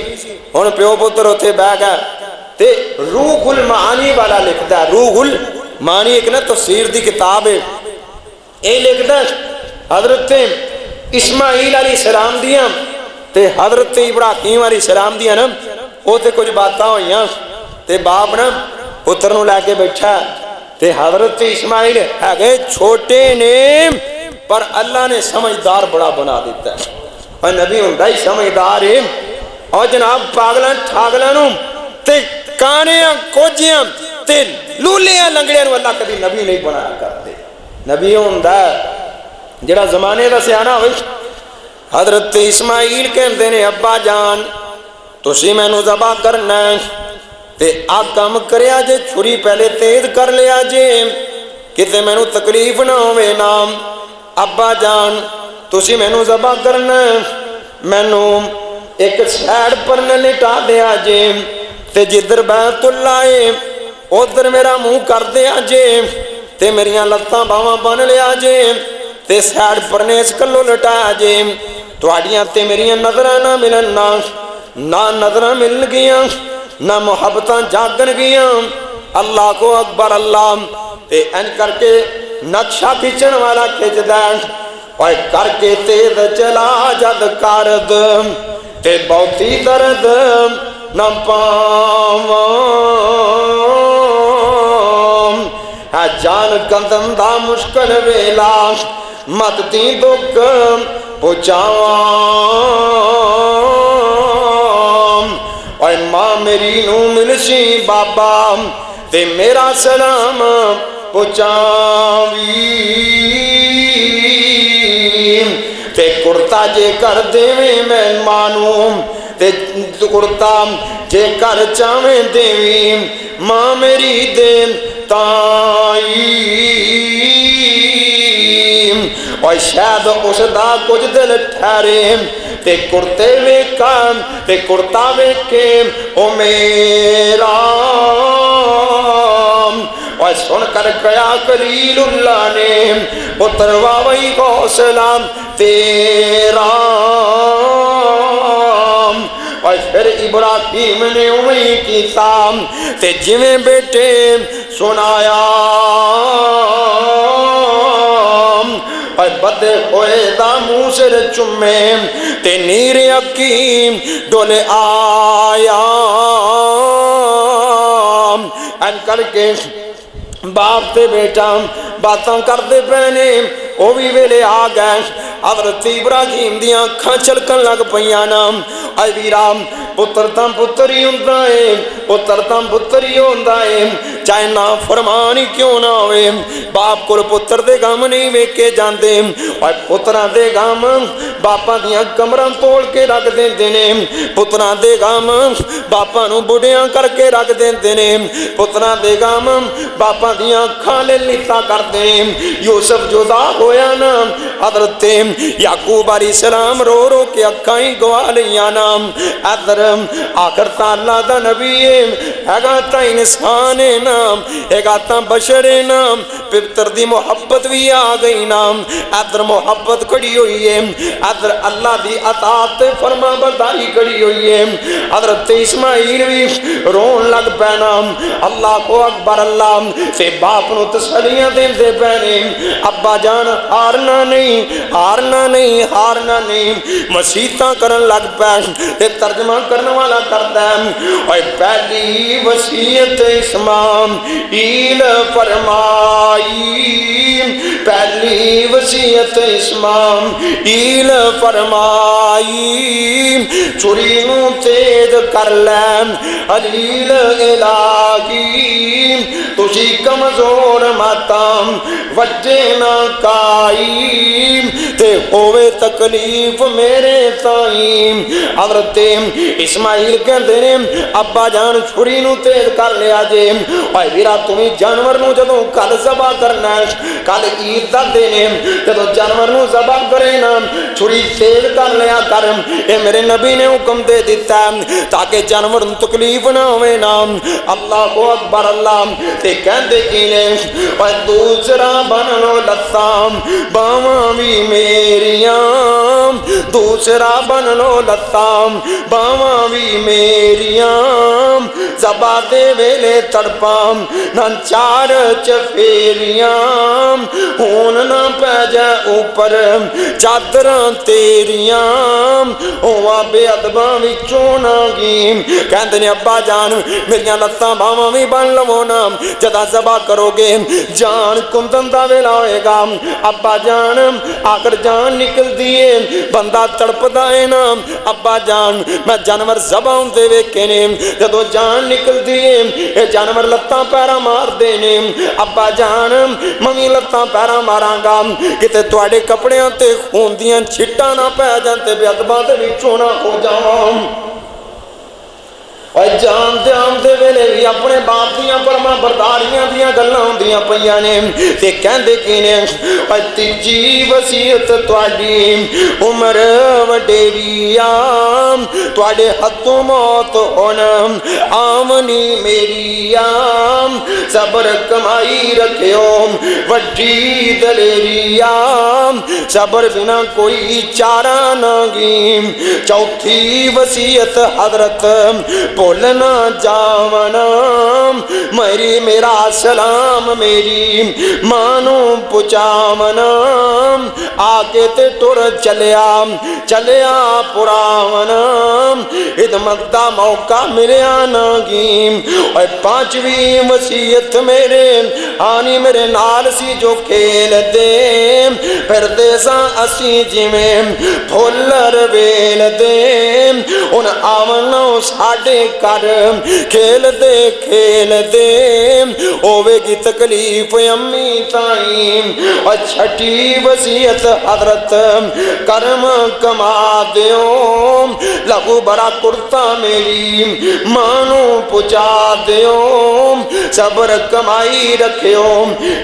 ہن پیو پتر اتھے بہ گئے تے روح المعانی والا لکھدا ہے، روح المعانی ایک نا تفسیر دی کتاب ہے، اے لکھدا حضرت اسماعیل علیہ السلام دیاں تے حضرت ابراہیم علیہ السلام دیاں نا او تے کچھ باتاں ہوئیاں تے باپ نا پتر نو لے کے بیٹھا تے حضرت اسماعیل ہے گئے چھوٹے نے پر اللہ نے سمجھدار بڑا بنا دیتا ہے۔ اور نبی ہوندا ہی سمجھدار ہے اور جناب پاگلاں ٹھاگلاں نوں تے کانیاں کوجیاں تے لولیاں لنگڑیاں نوں اللہ کبھی نبی نہیں بنایا کرتے. نبی ہوندا جڑا زمانے دا سیاںا ہوئے. حضرت اسماعیل کہندے نے ابا جان تسی مینوں ذبح کرنا ہے تے آ کم کریا جے چھری پہلے تیز کر لیا جے کتے مینوں تکلیف نہ ہوئے نام. ابا جان تسی مینوں ذبح کرنا ہے مینوں ایک سائڈ پر نہ لٹا دیا جے تے جدھر بیت اللہ ہے ادھر میرا منہ کر دیا جے تے میریاں لتاں باواں بن لیا جے تے سائڈ پر نے اس کلو لٹایا جے تواڈیاں تے میریاں نظراں نہ ملن نہ نظراں مل گیاں نہ محبتاں جاگن گیاں. اللہ کو اکبر. اللہ تے ان کر کے نقشہ کھچن والا کھچ دے اور کر کے تیز چلا جد کارد تے بہتی درد نہ پاواں ہے جان کندم دا مشکل ویلا مت تی دکھ پہنچاواں اور ماں میری نو ملسی بابا تے میرا سلام پہنچاوی تے کرتا جے کر دیویں میں مانوں تے کرتا جے کر چاویں دیویں ماں میری دے تائی اور شاید اس دا کچھ دل ٹھہرے تے کرتے ویکا تے کرتا ویکے او میرا اور سن کر گیا خلیل اللہ نے اتروا وہی حوصلہ تیرا اور پھر ابراہیم نے وہی کیتا تے جویں بیٹے سنایا اور بدے ہوئے دا منہ سر چمے تے نیر یقین ڈولے آیا ان کر کے باپ تے بیٹا باتاں کردے پہنے وہ بھی ویلے آ گئے. حضرت ابراہیم دیاں اکھاں چھلکن لگ پیاں نام اے ویرام پتر تاں پتر ہی ہوندا ہے پتر تاں پتر ہی ہوندا ہے چاہے نا فرمانی کیوں نہ ہوئے. باپ کو پتر دے غم نہیں ویکھے جاندے اور پتراں دے غم باپاں دیاں کمراں توڑ کے رکھ دیندے نے پتراں دے غم باپاں نوں بڑھیاں کر کے رکھ دیندے نے پتراں دے غم باپاں دیاں اکھاں لے لیتا کردے نے. یوسف جدا ہویا نا حضرت یعقوب علیہ السلام رو رو کے اکھاں ہی گوا لیاں نا ادھر آخر تا اللہ دا نبی ہے گا تا انسان ہے نا ہے گا تا بشر ہے نا پتر دی محبت بھی آ گئی نا ادھر محبت کھڑی ہوئی ہے ادھر اللہ دی اطاعت فرما برداری کھڑی ہوئی ہے. حضرت اسماعیل بھی رون لگ پینا اللہ کو اکبر. اللہ سے باپ نو تسلیاں دیندے پینے ابا جان ہارنا نہیں ہارنا نہیں ہارنا نہیں. مسیتاں کرن لگ پے ترجمہ کرنے والا کرتا ہے اور پہلی وصیت اسماعیل فرمائی پہلی وصیت اسماعیل فرمائی چھری نو تیز کر لے خلیل الہی تجھی کمزور ماتام وجے نہ کائی تے ہوئے تکلیف میرے تائیں. حضرت اسماعیل کہندے نے ابا جان چھری نو تیز کر لیا جے اور ویرا تمہیں جانور نو جدوں کل ذبح کرنا ہے کل عید دا دن ہے جدوں جانور نو ذبح کرے نا چھری تیز کر لیا کر اے میرے نبی نے حکم دے دیتا ہے تاکہ جانور نو تکلیف نہ ہوئے نا. اللہ کو اکبر. اللہ تے کہندے کی نے اور دوسرا بن لو لتاں باواں بھی میریاں دوسرا بن لو لتاں باواں بھی میریاں زبا دے ویلے تڑپاں نہ چار چفیریاں ہون نہ پہ جائے اوپر چادراں تیریاں ہوا بے ادباں وچوں نہ گیم کہندے نے ابا جان میریاں لتاں باواں وی بن لو نا جدا ذبح کرو گے جان کندن دا ویلا ہوئے گا ابا جان اگر جان نکل دیے بندہ تڑپدا ہے نا ابا جان میں جانور ذبح ہوندے ویکھے نے جدوں جان نکل دیے اے جانور لتاں پیراں مار دے نے ابا جان میں لتاں پیراں ماراں گا کتے تواڈے کپڑیاں تے خون دیاں چھٹاں نہ پے جان تے بے ادباں دے وچوں نہ ہو جاواں اور جان دے آم دے ویلے بھی اپنے باپ دیاں فرما برداریاں دیاں گلاں ہوندیاں پیاں نے تے کہندے کی نے اور تیجی وصیت تواڈی عمر وڈیریا تواڈے ہتھوں موت ہونا آمنی میری صبر کمائی رکھیو وڈی دلیریا صبر بنا کوئی چارہ نہ گیم چوتھی وصیت حضرت بولنا جاونا میری میرا سلام میری مانو پچاونا آگے تے ٹر چلیا پراونا خدمت دا موقع ملیا نہ گیم اور پانچویں وصیت میرے آنی میرے نال سی جو کھیل دے پھر دے سا اسی جی میں پھولر ویل دے ان آونوں ساڑے کر کھیل دے ہوے گی تکلیف امی تائیں اور چھٹی وصیت حضرت کرم کما دیو لگو بڑا کرتا میری مانو پچا دیو صبر کمائی رکھیو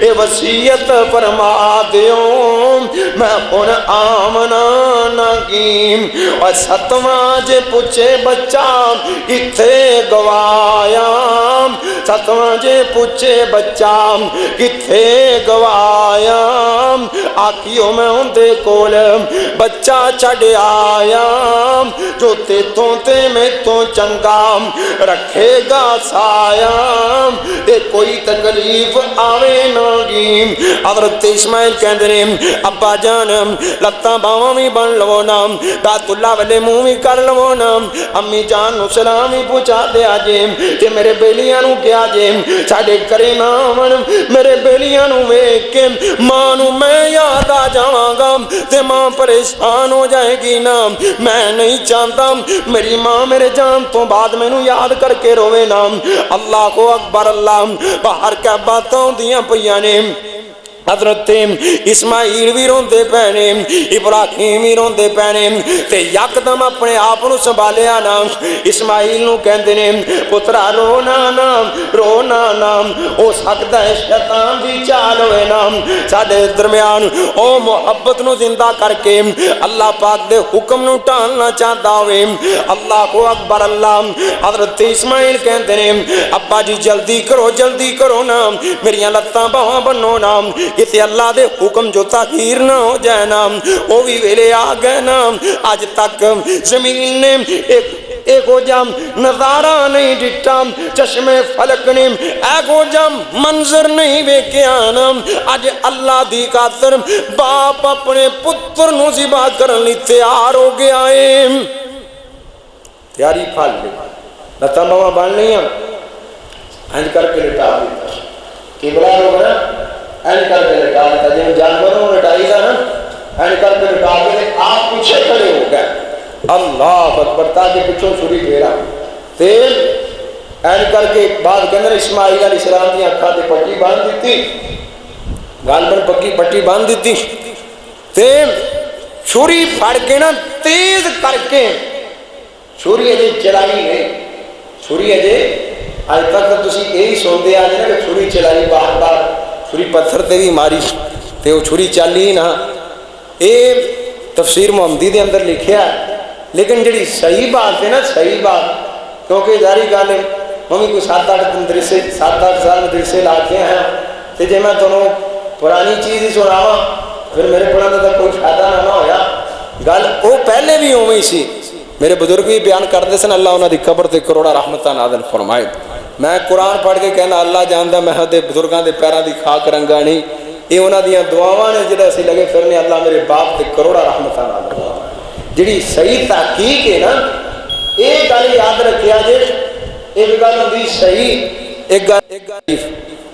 اے وصیت فرما دیو میں ان آمنا نگیم اور ستواں جے پوچھے بچہ کتھے گوایا ستواں جے پوچھے بچہ کتھے گوایا آکھیو میں اندے کول بچہ چڑھ آیا جو تے تو تے میں تو چنگا رکھے گا سایا تے کوئی تکلیف آوے نہ گیم حضرت اسماعیل کہندے نے ابا جان لتاں باواں وی بن لو نا بیت اللہ والے منہ وی کر لو نا امی جان نو سلام ہی پہنچا دیا جے تے میرے بیلیاں نو کیا جے ساڈے کرے نہ آون میرے بیلیاں نو ویکھ کے ماں نو میں یاد آ جاواں گا تے ماں پریشان ہو جائے گی نا میں نہیں چاہتا میری ماں میرے جان تو بعد میں نو یاد کر کے روے نا اللہ کو اکبر اللہ باہر کیا باتوں دیاں پیاں نے حضرت اسماعیل بھی روندے پینے ابراہیم بھی روندے پینے تے یکدم اپنے آپ نو سنبھالیا نا اسماعیل نو کہندے نے پترا رونا نا ہو سکتا ہے شیطان دی چال ہوئے نا ساڈے درمیان او محبت نو زندہ کر کے اللہ پاک دے حکم نو ٹالنا چاہتا ہوئے اللہ کو اکبر اللہ حضرت اسماعیل کہندے نے ابا جی جلدی کرو نا میریاں لتاں باواں بنو نا کسی اللہ دے حکم جو تاخیر نہ ہو جائے نا وہ بھی ویلے آ گئے نا آج تک زمین نے ایک ہو جام نظارہ نہیں ڈٹا چشمے فلک نے ایک ہو جام منظر نہیں ویکھیا نا آج اللہ دی خاطر باپ اپنے پتر نو ذبح کرن لئی تیار ہو گیا ہے تیاری پھل لے لتاں باواں بن لئیاں ہنج کر کے لٹا دیتا قبلہ لوگ نا این کر کے لٹا دیتا جن جانوروں لٹائی دا نا این کر کے لٹا کے آپ پیچھے کھڑے ہو گئے اللہ اکبر تاکہ پچھوں چھری پھیرا تے این کر کے بعد کہندے اسماعیل علیہ السلام دی اکھاں تے پٹی باندھ دیتی گال پر پکی پٹی باندھ دیتی تے چھری پھڑ کے نا تیز کر کے چھری اجے چلائی نہیں چھری اجے آج تک تسی یہی سوندے آ جائے نا کہ چھری چلائی بار بار چھری پتھر تے بھی ماری تے وہ چھری چلی نا یہ تفسیر محمدی دے اندر لکھیا ہے لیکن جڑی صحیح بات ہے نا صحیح بات کیونکہ ظاہری گل ہے ہمیں کوئی 7-8 مدرسے 7-8 سال مدرسے لاتے ہیں تے جے میں تانوں پرانی چیز ہی سناواں پھر میرے پڑھنے دا کوئی فائدہ نہ ہویا گل وہ پہلے بھی اوویں سی میرے بزرگ بھی بیان کرتے سن اللہ انہاں دی قبر تے کروڑا رحمتاں نازل فرمائے میں قرآن پڑھ کے کہنا اللہ جاندا میں تے بزرگاں دے پیراں دی خاک رنگا نہیں، یہ انہاں دیاں دعاواں نے جڑا اسی لگے پھرنے اللہ میرے باپ تے کروڑا رحمتاں نال جڑی صحیح تحقیق ہے نا، یہ گل یاد رکھیا جے، ایک گل ہوندی صحیح ایک گل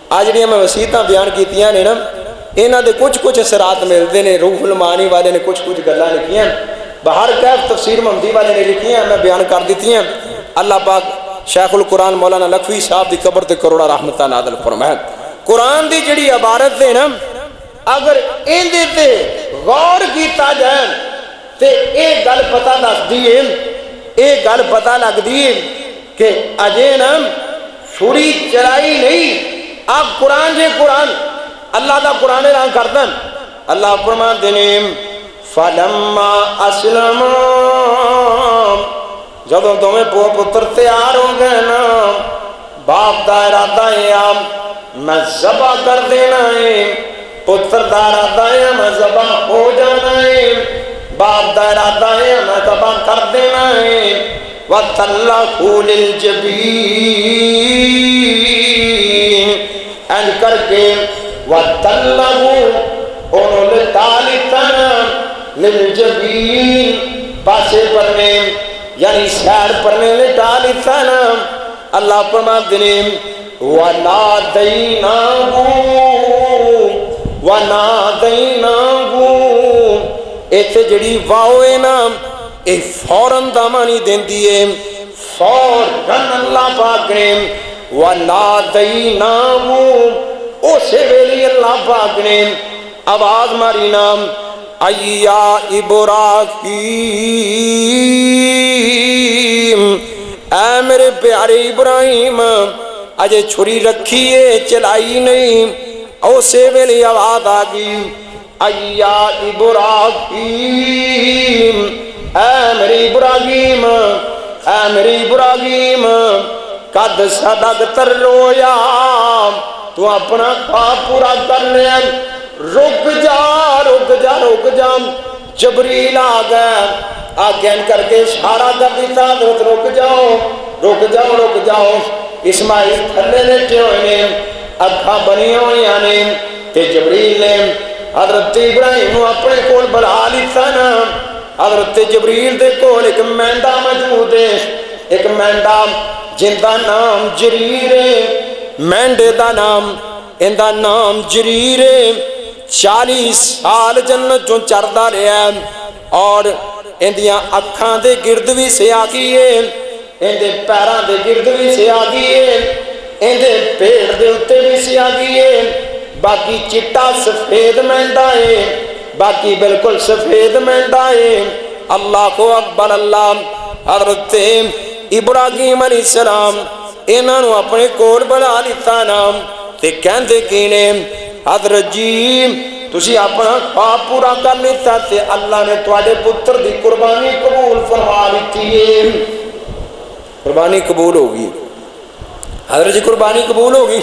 آ جڑیاں میں وصیتاں بیان کیتیاں نے نا، انہاں دے کچھ اثرات ملتے ہیں۔ روح المعانی والے نے کچھ گلاں لکھیاں، بہر کیف تفسیر محمدی والے نے لکھیاں، میں بیان کر دیتی ہیں۔ اللہ پاک شیخ القرآن مولانا لکھوی صاحب دی قبر تے کروڑا رحمتہ نازل فرمائے۔ قرآن دی جڑی عبارت ہے نا، اگر ایندے تے غور کیتا جائے تے ایک گل پتہ لگدی ہے، ایک گل پتہ لگدی ہے کہ اجے نا چھری چلائی نہیں، آپ قرآن جے قرآن اللہ دا قرآن اعلان کردا، اللہ فرماندے نے فلما اسلم، جدوں دوویں پو پتر تیار ہو گئے نا، باپ دا ارادہ ہے میں ذبح کر دینا ہے، پتر دا ارادہ ہے میں ذبح ہو جانا ہے، باپ دا ارادہ ہے میں ذبح کر دینا ہے۔ وَتَلَّقُوا لِلْجَبِينِ این کر کے وَتَلَّقُوا انہوں نے تالتنا لِلْجَبِينِ پاسے پرنے یعنی سیر پرنے لے تالتنا، اللہ فرماتے ہیں وَنَادَيْنَاهُ ایتھے جڑی واؤ ہے نا، اے فوراً دامانی دین دیئے، فوراً اللہ پاک نے وَنَادَيْنَاهُ اسے ویلی اللہ پاک نے آواز ماری نام اَيَّا ابراہیم، اے میرے پیارے ابراہیم، اجے چھری رکھیے چلائی نہیں، اسے ویلی آواز آگی اَيَّا ابراہیم، اے میرے ابراہیم، اے میرے ابراہیم، قد صدقت الرؤیا، تو اپنا خواب پورا کر لے، رک جا رک جا رک جا۔ جبریل آ گیا، آگین کر کے اشارہ کر دیتا حضرت رک جاؤ رک جاؤ رک جاؤ۔ اسماعیل تھلے لیٹے ہوئے نے، اکھاں بنی ہوئی نے، تے جبریل نے حضرت ابراہیم کو اپنے کول بلا لیتا نا۔ حضرت جبریل دے کول ایک مینڈا موجود ہے، ایک مینڈا جن دا نام جریر ہے، مینڈے دا نام اندہ نام جریر ہے، 40 سال جنت جو چردہ رہا ہے، اور اندیاں اکھاں دے گرد بھی سیاہی ہے، اندے پیران دے گرد بھی سیاہی ہے، اندے پیڑ دے اتے بھی سیاہی ہے، باقی چٹا سفید مینڈا ہے، باقی بالکل سفید مینڈا ہے۔ اللہ کو اکبر اللہ۔ حضرت ابراہیم علیہ السلام انہوں اپنے کول بنا لیتا نام تے کہندے کینے حضرت جی تسی اپنا خواب پورا کر لیتا تے اللہ نے تواڈے پتر دی قربانی قبول فرما لیتی ہے۔ قربانی قبول ہوگی، حضرت جی قربانی قبول ہوگی۔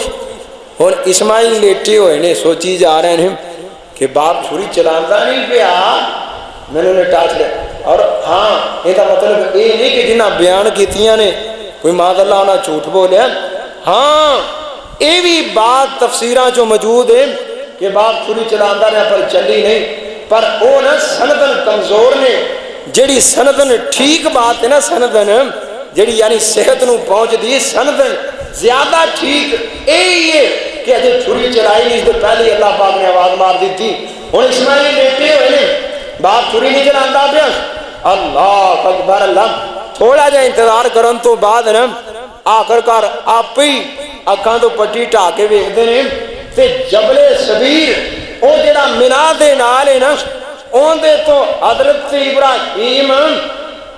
اور اسماعیل لیٹے ہوئے نے سوچی جا رہے ہیں کہ باپ چھری چلاتا نہیں پیا، میں نے ٹاچ لیا۔ اور ہاں یہ مطلب یہ نہیں کہ جنہ بیان کیتیاں نے کوئی معاذ اللہ انہاں جھوٹ بولیا، ہاں یہ بھی بات تفسیراں جو موجود ہے کہ باپ چھری چلاتا رہا پر چلی نہیں، پر وہ نا سندن کمزور نے، جڑی سندن ٹھیک بات ہے نا، سندن جڑی یعنی صحت نو پہنچ دی سندن زیادہ ٹھیک یہی ہے کہ اجے چھری چلائی نہیں، اس سے پہلے اللہ پاک نے آواز مار دی تھی۔ ہن اسماعیل لیٹے ہوئے نے، باپ چھری نہیں چلاتا پیا، اللہ اکبر اللہ۔ تھوڑا جا انتظار کرن تو بعد نا آخر کار آپ ہی اکھاں تو پٹی ٹا کے ویکھدے نے تے جبل سبیر او جڑا مینا دے نال ہے نا، اون دے تو حضرت ابراہیم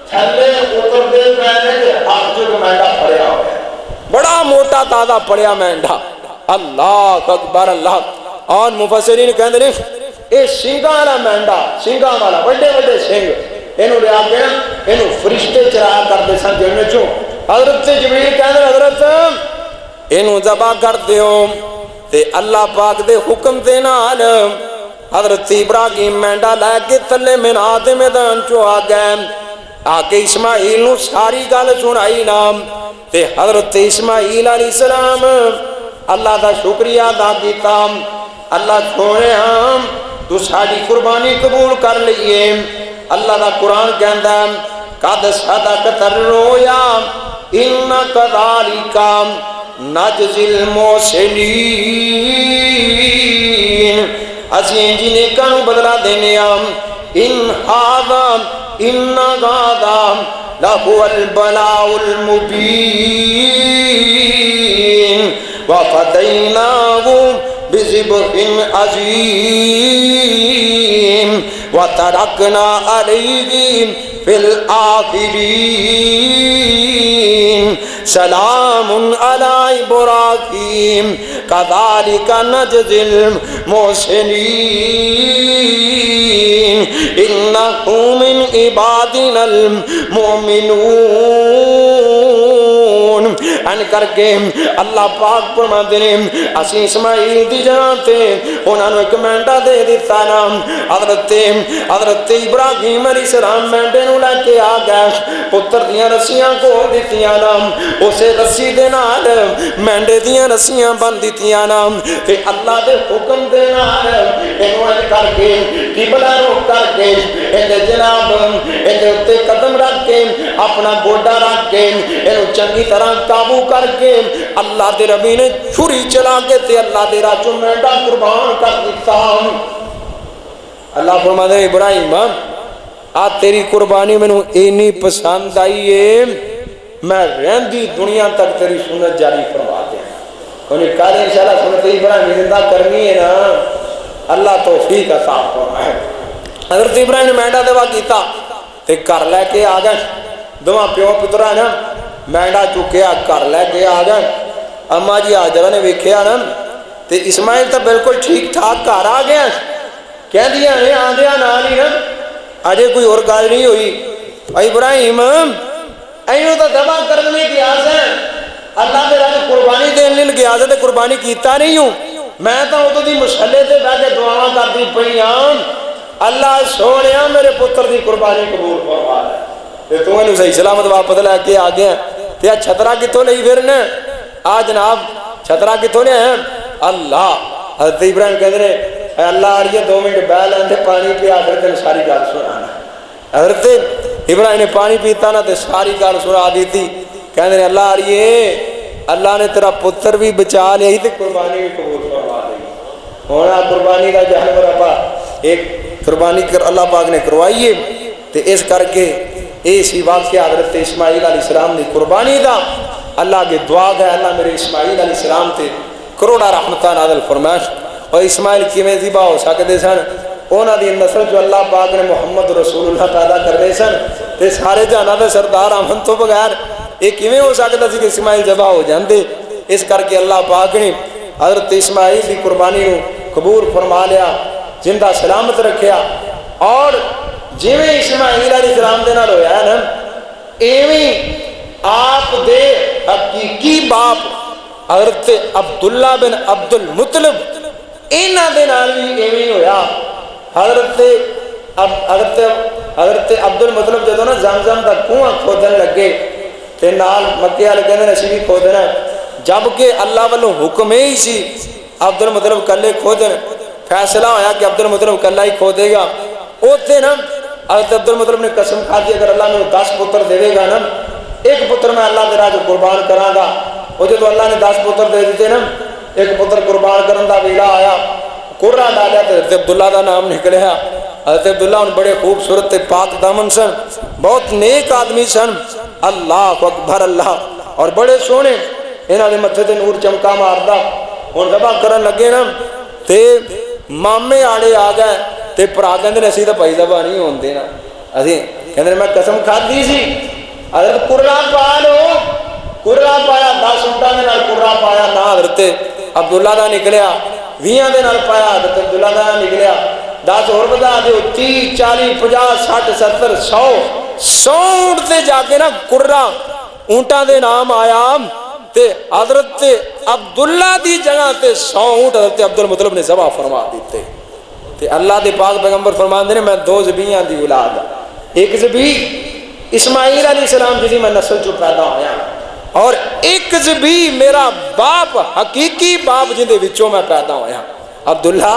تھلے اتر دے پہلے ہاتھ جو مینڈا پڑیا ہوا ہے، بڑا موٹا تازہ پڑیا مینڈا۔ اللہ اکبر اللہ۔ اور مفسرین کہندے نے اے سنگاں والا مینڈا، سنگاں والا بڑے بڑے سنگ، اینو لیا کے اینو فرشتے چرایا کرتے سن جنت چوں۔ حضرت جبریل کہندے حضرت اینو ذبح کر دیو، تے اللہ پاک دے حکم دے نال حضرت ابراہیم مینڈا لے کے تھلے مینا دے میدان چوں آ گئے۔ آ کے اسماعیل نو ساری گل سنائی نام تے حضرت اسماعیل علیہ السلام اللہ دا شکریہ ادا کیتا، اللہ سونے ہم تو ساری قربانی قبول کر لئیے۔ اللہ دا قرآن کہندا ہے قد صدقت الرؤیا ان کذالک نجزی المحسنین، اسی جی نیکاں نو بدلہ دینے ہم، ان ھذا ان ھذا لہو البلاء المبین وفدیناہ بذبح عظیم وترکنا علیہ فی الآخرین سلام علی ابراہیم کذالک نجزی المحسنین انہ من عبادنا المؤمنون۔ ان کر کے اللہ پاک فرماندے نے اسی اسماعیل دی جگہ تے انہاں نو ایک مینڈا دے دتا نا، حضرت ابراہیم علیہ السلام مینڈے نو لے کے آ گئے، پتر دیاں رسیاں کو دتیاں نا، اسے رسی دے نال مینڈے دیاں رسیاں بن دتیاں نا، تے اللہ دے حکم دے نال اینو اج کر کے قبلہ رخ کر کے اے جناب اے تے قدم رکھ کے اپنا گوڈا رکھ کے اینو چنگی طرح قابو کر کے اللہ دے ربی نے چھری چلا کے تے اللہ دے راہ چوں مینڈا قربان کر دیتا۔ اللہ فرماتا ہے ابراہیم آ تیری قربانی میں نو اینی پسند آئی ہے، میں رہندی دنیا تک تیری سنت جاری فرما دیں۔ انہیں کہا دیں انشاءاللہ سنت ابراہیم زندہ کرنی ہے نا، اللہ توفیق عطا فرمائے۔ حضرت ابراہیم نے مینڈا دوا کیتا تے کر لے کے آ گئے، دواں پیو پترا نا مینڈا چکیا کر لے کے آ گئے۔ اما جی حاجرہ نے ویکھیا نا تے اسماعیل تو بالکل ٹھیک ٹھاک گھر آ گیا، کہہ دیا نے آندیا نال ہی نا اجے کوئی اور گل نہیں ہوئی، ابراہیم ایوں تو دبا کرنے کی آس ہے، اللہ دے راہ قربانی دین لے گیا تے قربانی کیتا نہیں ہوں، میں تو ادو دی مسلے تے بیٹھ کے دعا کرتی پئی ہاں اللہ سونیا میرے پتر دی قربانی قبول فرما لے، تے تو انہوں صحیح سلامت واپس لے کے آ گیا۔ تے چھترا کتوں نہیں پھرنا آ جناب، چھترا کتوں نے ہیں اللہ۔ حضرت ابراہیم کہتے ہیں اے اللہ آڑیے 2 منٹ بہ لیں پانی پیا پھر تین ساری گل سنانا۔ حضرت ابراہیم نے پانی پیتا نا تے ساری گل سنا دیتی، کہتے ہیں اللہ آڑیے اللہ نے تیرا پتر بھی بچا لیا تے قربانی بھی قبول فرما دی۔ ہونا قربانی کا جانور اپا ایک قربانی کر اللہ پاک نے کروائیے تے اس کر کے اسی واقعہ حضرت اسماعیل علیہ السلام دی قربانی دا اللہ کے دعا ہے اللہ میرے اسماعیل علیہ السلام تے کروڑا رحمتہ نازل فرمائش۔ اور اسماعیل کیویں ذبح ہو سکتے سن، انہاں دی نسل جو اللہ پاک نے محمد رسول اللہ پیدا کرنے سن تے سارے جہاں دے سردار امن تو بغیر یہ کیویں ہو سکتا سی کہ اسماعیل ذبح ہو جاندے۔ اس کر کے اللہ پاک نے حضرت اسماعیل دی قربانی کو قبول فرما لیا، زندہ سلامت رکھیا، اور جویں اسماعیل علیہ السلام دے نال ہویا ہے نا ایویں آپ دے حقیقی باپ حضرت عبداللہ بن عبد المطلب انہاں دے نال بھی ایویں ہویا۔ حضرت عبد المطلب جدوں نا زمزم دا کنواں کھودن لگے تے نال مکے والے کہندے نے اسی بھی کھودنا، جبکہ اللہ والوں حکم ہی سی عبد المطلب کلے کھودن، فیصلہ ہویا کہ عبد المطلب کلا ہی کھودے گا۔ اوتے نا حضرت عبد المطلب نے قسم کھا دی اگر اللہ میں 10 پتر دے گا نا ایک پتر میں اللہ دے راہ قربان کراں گا۔ وہ جدو اللہ نے 10 پتر دے دیتے نا ایک پتر قربان کرن دا ویلا آیا، قرہ ڈالیا تو حضرت عبداللہ دا نام نکلیا۔ حضرت عبداللہ ان بڑے خوبصورت پاک دامن سن، بہت نیک آدمی سن، اللہ اکبر اللہ، اور بڑے سونے انہاں دے متھے تے نور چمکا ماردا۔ ہن ذبح کرن لگے نا تے مامے آڑے آ گئے تے بھرا کہندے نے اسی تے بھائی ذبح نہیں ہون دینا، اسی کہندے میں قسم کھادی سی حضرت قرہ پا لو، قرہ پایا 10 اونٹاں دے نال قرہ پایا نا حضرت عبداللہ دا نکلیا، 20 دے نال پایا حضرت عبداللہ دا نکلیا، 10 اور بدا دے 30 40 50 60 70 100 اونٹ تے جا کے نا قرہ اونٹاں دے نام آیا تے حضرت عبداللہ دی جگہ تے 100 اونٹ حضرت عبد المطلب نے ذبح فرما دیتے۔ تے اللہ دے پاک پیغمبر فرماندے نے میں 2 ذبیحاں دی اولاد، ایک ذبیح اسماعیل علیہ السلام جی میں نسل چو پیدا ہویا اور ایک بھی میرا باپ حقیقی باپ جن دے وچوں میں پیدا ہویا عبداللہ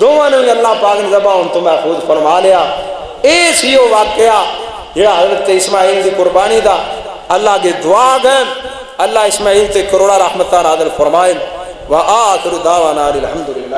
دونوں نے اللہ پاک نے زبان تو محفوظ فرما لیا. اے سیو واقعہ جڑا حضرت اسماعیل دی قربانی دا اللہ کی دعا گئے اللہ اسماعیل تے کروڑا رحمتہ نازل فرمائے. وآخر دعوانا الحمدللہ.